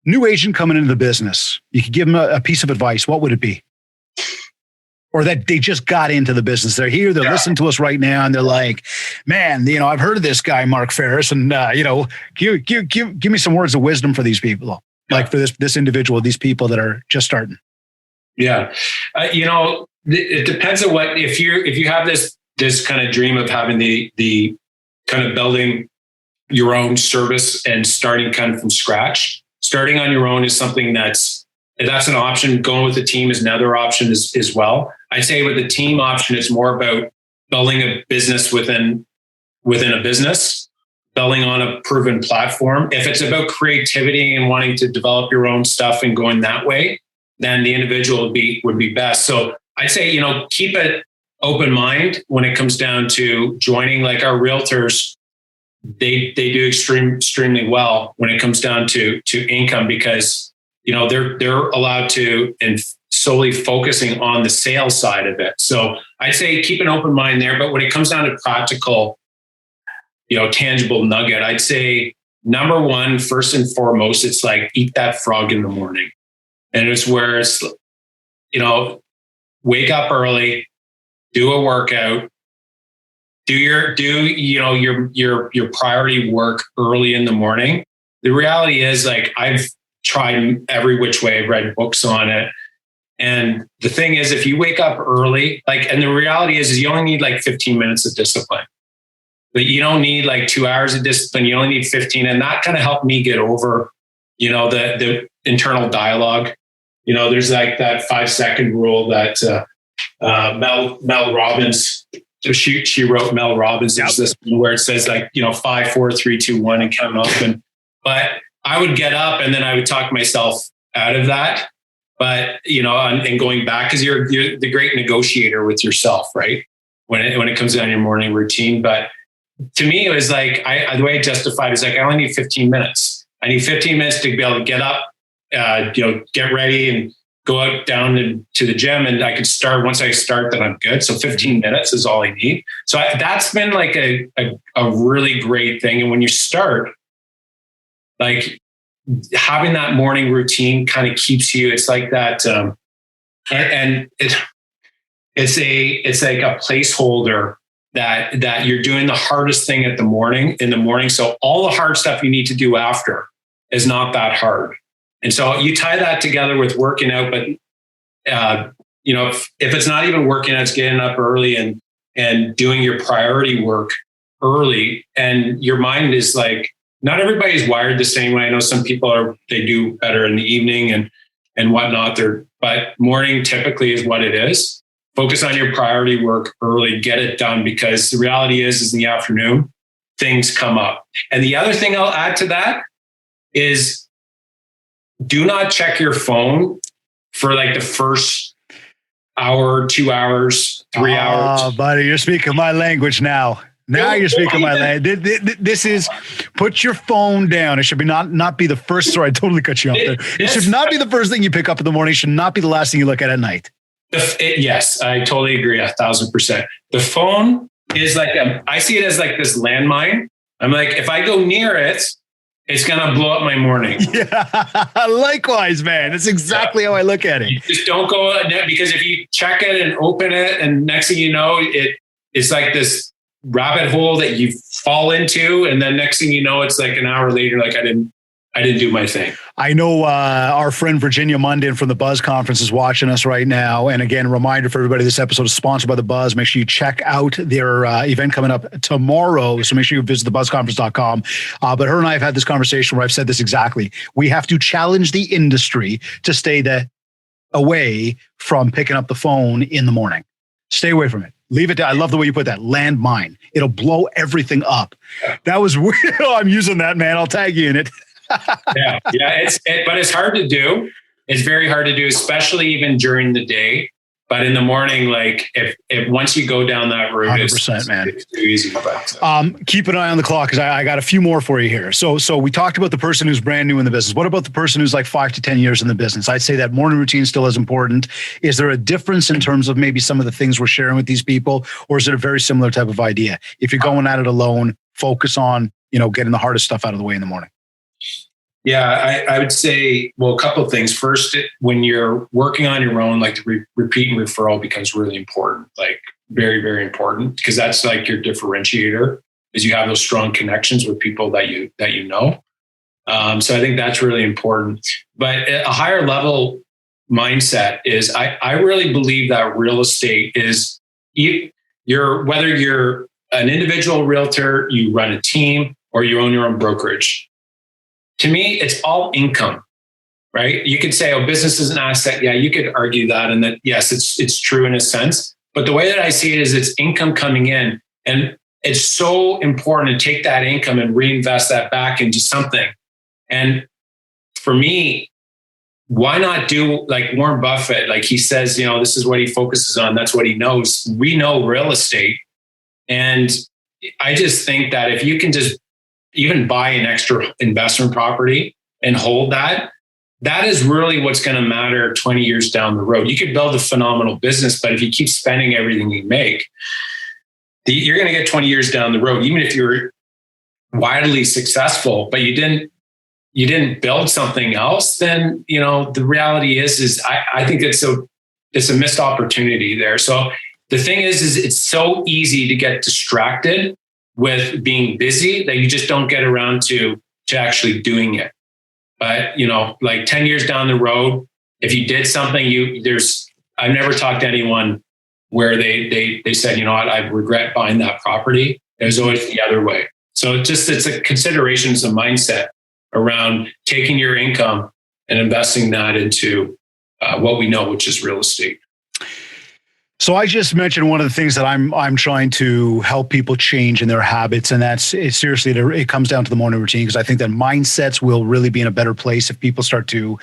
new agent coming into the business, you could give them a piece of advice, what would it be? Or that they just got into the business. They're here, they're listening to us right now, and they're like, man, I've heard of this guy, Mark Ferris, and, give me some words of wisdom for these people, like for this individual, these people that are just starting. Yeah. It depends on if you have this kind of dream of having the kind of building your own service and starting kind of from scratch. Starting on your own is something that's an option. Going with the team is another option as well. I'd say with the team option, it's more about building a business within a business, building on a proven platform. If it's about creativity and wanting to develop your own stuff and going that way, then the individual would be best. So I'd say, keep an open mind when it comes down to joining. Like our realtors, they do extremely well when it comes down to income, because they're allowed to and solely focusing on the sales side of it. So I'd say keep an open mind there. But when it comes down to practical, tangible nugget, I'd say number one, first and foremost, it's like eat that frog in the morning. And it's where it's, wake up early, do a workout, do your priority work early in the morning. The reality is, like, I've tried every which way. I've read books on it. And the thing is, if you wake up early, and the reality is you only need like 15 minutes of discipline, but you don't need like 2 hours of discipline. You only need 15. And that kind of helped me get over, the internal dialogue. There's like that 5-second rule that Mel Robbins, she wrote. Mel Robbins. There's this where it says 5, 4, 3, 2, 1 and count up. But I would get up and then I would talk myself out of that. But, and going back, because you're the great negotiator with yourself, right? When it comes down to your morning routine. But to me, it was like, the way I justified is like, I only need 15 minutes. I need 15 minutes to be able to get up, get ready and go out down to the gym. And I could start, once I start, then I'm good. So 15 minutes is all I need. So that's been like a really great thing. And when you start, like, having that morning routine kind of keeps you, it's like that. And it's like a placeholder that you're doing the hardest thing in the morning. So all the hard stuff you need to do after is not that hard. And so you tie that together with working out, but if it's not even working out, it's getting up early and doing your priority work early. And your mind is like, not everybody's wired the same way. I know some people they do better in the evening and whatnot. But morning typically is what it is. Focus on your priority work early, get it done, because the reality is in the afternoon, things come up. And the other thing I'll add to that is do not check your phone for like the first hour, 2 hours, 3 hours. Oh, buddy, you're speaking my language now. Now you're speaking my language. This is, put your phone down. It should be not be the first. Sorry, I totally cut you off there. It should not be the first thing you pick up in the morning. It should not be the last thing you look at night. Yes, I totally agree 1,000%. The phone is like, I see it as like this landmine. I'm like, if I go near it, it's going to blow up my morning. Yeah, likewise, man. That's exactly how I look at it. You just don't go, because if you check it and open it, and next thing you know, it's like this rabbit hole that you fall into. And then next thing you know, it's like an hour later, like I didn't do my thing. I know our friend Virginia Munden from the Buzz Conference is watching us right now. And again, reminder for everybody, this episode is sponsored by the Buzz. Make sure you check out their event coming up tomorrow. So make sure you visit thebuzzconference.com. But her and I have had this conversation where I've said this exactly. We have to challenge the industry to stay away from picking up the phone in the morning. Stay away from it. Leave it. I love the way you put that, landmine. It'll blow everything up. That was weird. Oh, I'm using that, man. I'll tag you in it. Yeah. But it's hard to do. It's very hard to do, especially even during the day. But in the morning, like if once you go down that route, 100%, man. It's too easy. Keep an eye on the clock because I got a few more for you here. So we talked about the person who's brand new in the business. What about the person who's like 5 to 10 years in the business? I'd say that morning routine still is important. Is there a difference in terms of maybe some of the things we're sharing with these people, or is it a very similar type of idea? If you're going at it alone, focus on getting the hardest stuff out of the way in the morning. Yeah, I would say, well, a couple of things. First, when you're working on your own, like the repeat and referral becomes really important, like very, very important, because that's like your differentiator, is you have those strong connections with people that you know. So I think that's really important. But a higher level mindset is, I really believe that real estate is, whether you're an individual realtor, you run a team, or you own your own brokerage. To me, it's all income, right? You could say, oh, business is an asset. Yeah, you could argue that. And that, yes, it's true in a sense. But the way that I see it is it's income coming in. And it's so important to take that income and reinvest that back into something. And for me, why not do like Warren Buffett? Like he says, this is what he focuses on. That's what he knows. We know real estate. And I just think that if you can just even buy an extra investment property and hold that is really what's going to matter 20 years down the road. You could build a phenomenal business, but if you keep spending everything you make, you're going to get 20 years down the road. Even if you're wildly successful, but you didn't build something else, then, the reality is I think it's a missed opportunity there. So the thing is it's so easy to get distracted with being busy that you just don't get around to actually doing it. But, like 10 years down the road, if you did something, I've never talked to anyone where they said, you know what, I regret buying that property. It was always the other way. So it's a consideration, it's a mindset around taking your income and investing that into what we know, which is real estate. So I just mentioned one of the things that I'm trying to help people change in their habits, and seriously, it comes down to the morning routine, because I think that mindsets will really be in a better place if people start to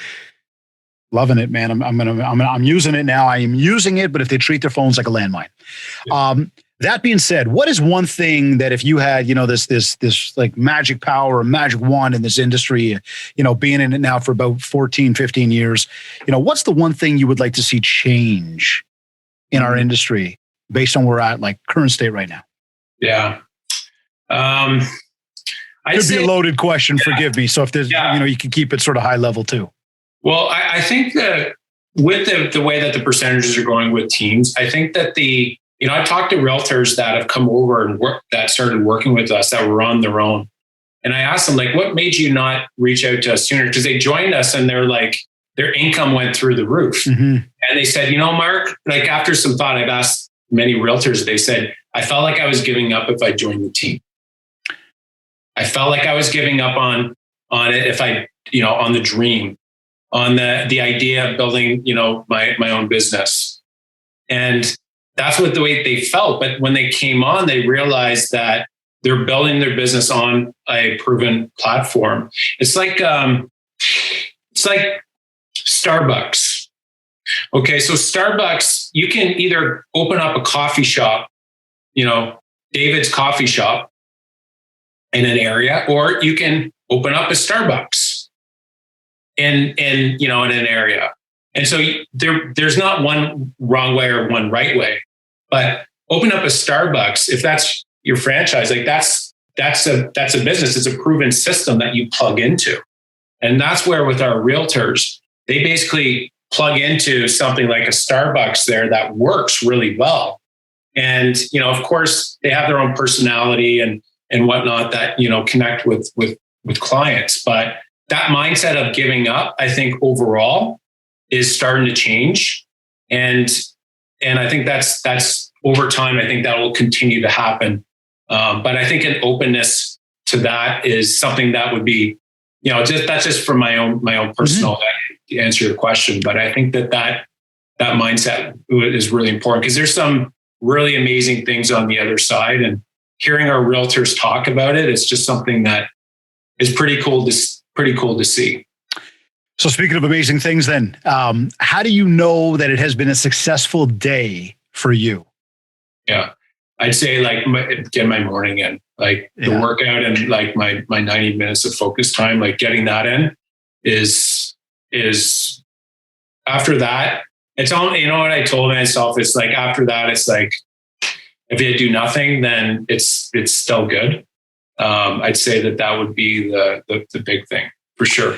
loving it, man. I'm using it now. I am using it, but if they treat their phones like a landmine. Yeah. That being said, what is one thing that if you had, this like magic power or magic wand in this industry, being in it now for about 14, 15 years, what's the one thing you would like to see change in our industry based on where we're at, like current state right now? Yeah. Could be a loaded question. Yeah. Forgive me. So if there's, you can keep it sort of high level too. Well, I think that with the way that the percentages are going with teams, I think that I've talked to realtors that have come over and that started working with us that were on their own. And I asked them, like, what made you not reach out to us sooner? Because they joined us and they're like, their income went through the roof. Mm-hmm. And they said, Mark, like after some thought, I've asked many realtors, they said, I felt like I was giving up if I joined the team. I felt like I was giving up on it if I, on the dream, on the idea of building, my own business. And that's the way they felt. But when they came on, they realized that they're building their business on a proven platform. It's like Starbucks. Okay, so Starbucks, you can either open up a coffee shop, David's coffee shop in an area, or you can open up a Starbucks in an area. And so there's not one wrong way or one right way, but open up a Starbucks. If that's your franchise, like that's a business. It's a proven system that you plug into. And that's where with our realtors, they basically plug into something like a Starbucks there that works really well. And, of course they have their own personality and whatnot that, connect with clients. But that mindset of giving up, I think overall is starting to change. And I think that's over time, I think that will continue to happen. But I think an openness to that is something that would be, that's just from my own personal to answer your question. But I think that mindset is really important because there's some really amazing things on the other side, and hearing our realtors talk about it, it's just something that is pretty cool to see. So speaking of amazing things then, how do you know that it has been a successful day for you? Yeah, I'd say get my morning in, the workout and my 90 minutes of focus time, getting that in is after that, it's all, what I told myself, it's after that, it's if you do nothing, then it's still good. I'd say that would be the big thing for sure.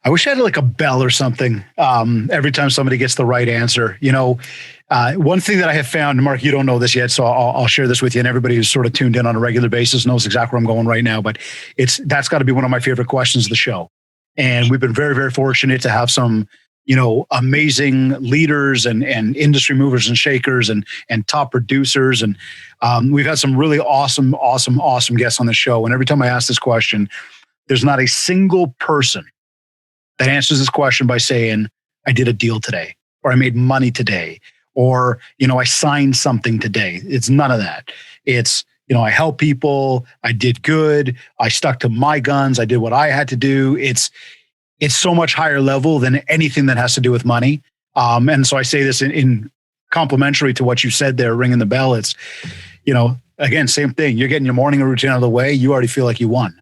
I wish I had a bell or something every time somebody gets the right answer. One thing that I have found, Mark, you don't know this yet, so I'll share this with you, and everybody who's sort of tuned in on a regular basis knows exactly where I'm going right now, but that's got to be one of my favorite questions of the show. And we've been very, very fortunate to have some, amazing leaders and industry movers and shakers and top producers. And we've had some really awesome guests on the show. And every time I ask this question, there's not a single person that answers this question by saying, I did a deal today, or I made money today, or, I signed something today. It's none of that. It's, I helped people. I did good. I stuck to my guns. I did what I had to do. It's so much higher level than anything that has to do with money. And so I say this in complimentary to what you said there, ringing the bell. It's, again, same thing. You're getting your morning routine out of the way. You already feel like you won.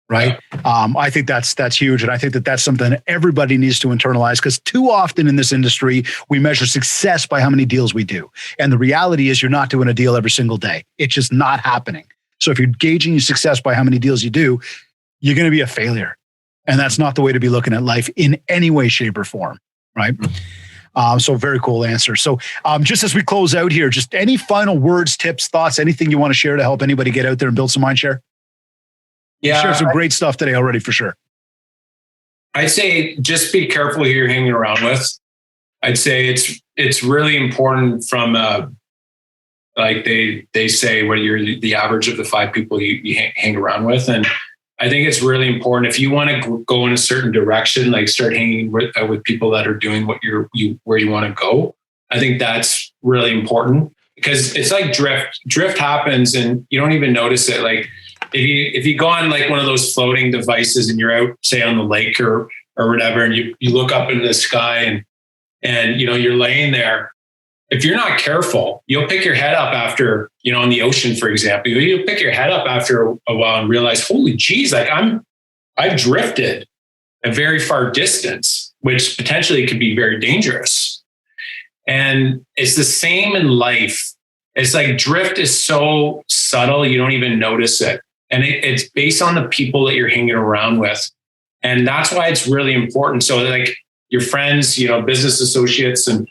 Right. I think that's huge. And I think that's something that everybody needs to internalize, because too often in this industry, we measure success by how many deals we do. And the reality is you're not doing a deal every single day. It's just not happening. So if you're gauging your success by how many deals you do, you're going to be a failure. And that's not the way to be looking at life in any way, shape, or form. Right. So very cool answer. So just as we close out here, just any final words, tips, thoughts, anything you want to share to help anybody get out there and build some mind share? Yeah, shared some great stuff today already for sure. I'd say just be careful who you're hanging around with. I'd say it's really important from they say what you're the average of the 5 people you hang around with, and I think it's really important if you want to go in a certain direction, start hanging with people that are doing what where you want to go. I think that's really important because it's like drift. Drift happens and you don't even notice it. If you go on one of those floating devices and you're out, say on the lake or whatever, and you look up into the sky and you're laying there, if you're not careful, you'll pick your head up after, in the ocean, for example, you'll pick your head up after a while and realize, holy geez, I've drifted a very far distance, which potentially could be very dangerous. And it's the same in life. It's drift is so subtle, you don't even notice it. And it's based on the people that you're hanging around with. And that's why it's really important. So your friends, business associates and,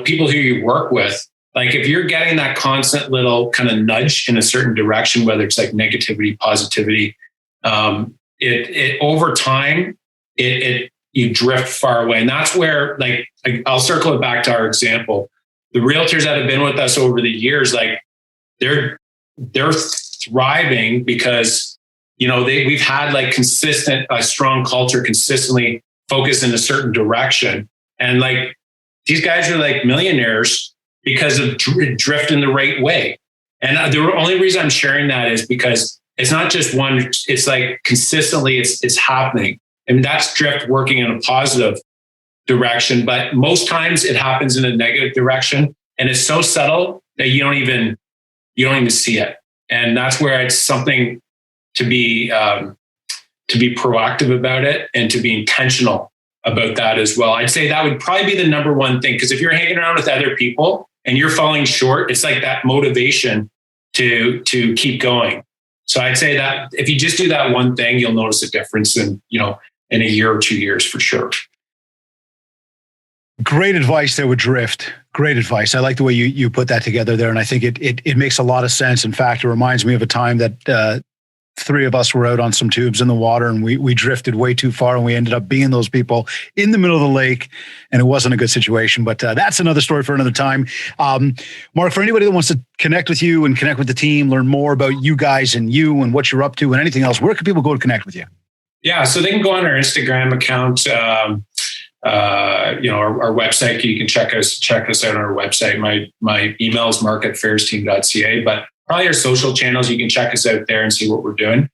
people who you work with, if you're getting that constant little kind of nudge in a certain direction, whether it's negativity, positivity, it over time, you drift far away. And that's where I'll circle it back to our example. The realtors that have been with us over the years, they're thriving because, we've had consistent, a strong culture, consistently focused in a certain direction. And these guys are millionaires because of drifting the right way. And the only reason I'm sharing that is because it's not just one, it's consistently it's happening. And that's drift working in a positive direction. But most times it happens in a negative direction. And it's so subtle that you don't even you don't even see it. And that's where it's something to be proactive about it and to be intentional about that as well. I'd say that would probably be the number one thing, because if you're hanging around with other people and you're falling short, it's like that motivation to keep going. So I'd say that if you just do that one thing, you'll notice a difference in a year or 2 years for sure. Great advice there with drift. Great advice. I like the way you put that together there. And I think it makes a lot of sense. In fact, it reminds me of a time that three of us were out on some tubes in the water and we drifted way too far and we ended up being those people in the middle of the lake, and it wasn't a good situation, but that's another story for another time. Mark, for anybody that wants to connect with you and connect with the team, learn more about you guys and you and what you're up to and anything else, where can people go to connect with you? Yeah, so they can go on our Instagram account, our website. You can check us out on our website. My email is mark@fairsteam.ca, but probably our social channels, you can check us out there and see what we're doing.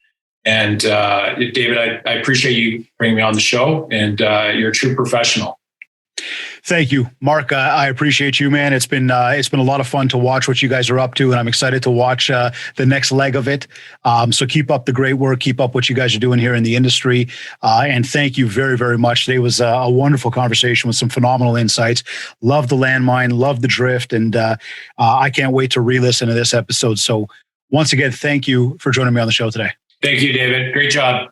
And David, I appreciate you bringing me on the show, and you're a true professional. Thank you, Mark. I appreciate you, man. It's been a lot of fun to watch what you guys are up to, and I'm excited to watch the next leg of it. So keep up the great work. Keep up what you guys are doing here in the industry. And thank you very, very much. Today was a wonderful conversation with some phenomenal insights. Love the landmine, love the drift, and I can't wait to re-listen to this episode. So once again, thank you for joining me on the show today. Thank you, David. Great job.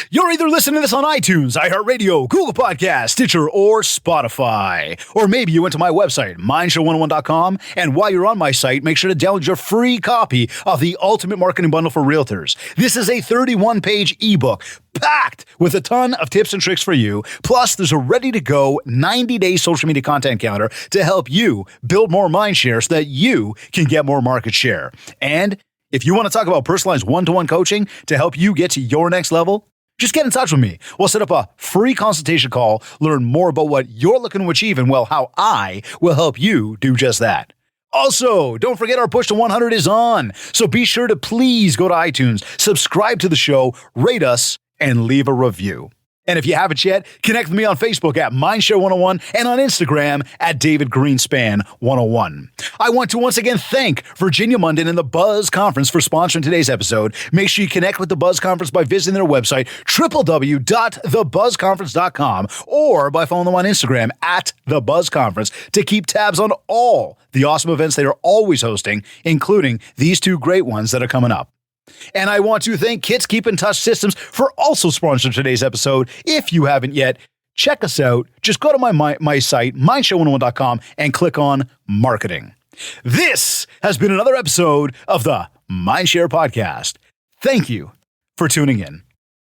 You're either listening to this on iTunes, iHeartRadio, Google Podcasts, Stitcher, or Spotify. Or maybe you went to my website, mindshow101.com, and while you're on my site, make sure to download your free copy of the Ultimate Marketing Bundle for Realtors. This is a 31-page ebook packed with a ton of tips and tricks for you. Plus, there's a ready-to-go 90-day social media content counter to help you build more mind share so that you can get more market share. And if you want to talk about personalized one-to-one coaching to help you get to your next level, just get in touch with me. We'll set up a free consultation call, learn more about what you're looking to achieve, and, well, how I will help you do just that. Also, don't forget our push to 100 is on. So be sure to please go to iTunes, subscribe to the show, rate us, and leave a review. And if you haven't yet, connect with me on Facebook at MindShare101 and on Instagram at DavidGreenspan101. I want to once again thank Virginia Munden and the Buzz Conference for sponsoring today's episode. Make sure you connect with the Buzz Conference by visiting their website, www.thebuzzconference.com, or by following them on Instagram at The Buzz Conference to keep tabs on all the awesome events they are always hosting, including these two great ones that are coming up. And I want to thank Kits Keep in Touch Systems for also sponsoring today's episode. If you haven't yet, check us out. Just go to my site, mindshow101.com, and click on marketing. This has been another episode of the Mindshare Podcast. Thank you for tuning in.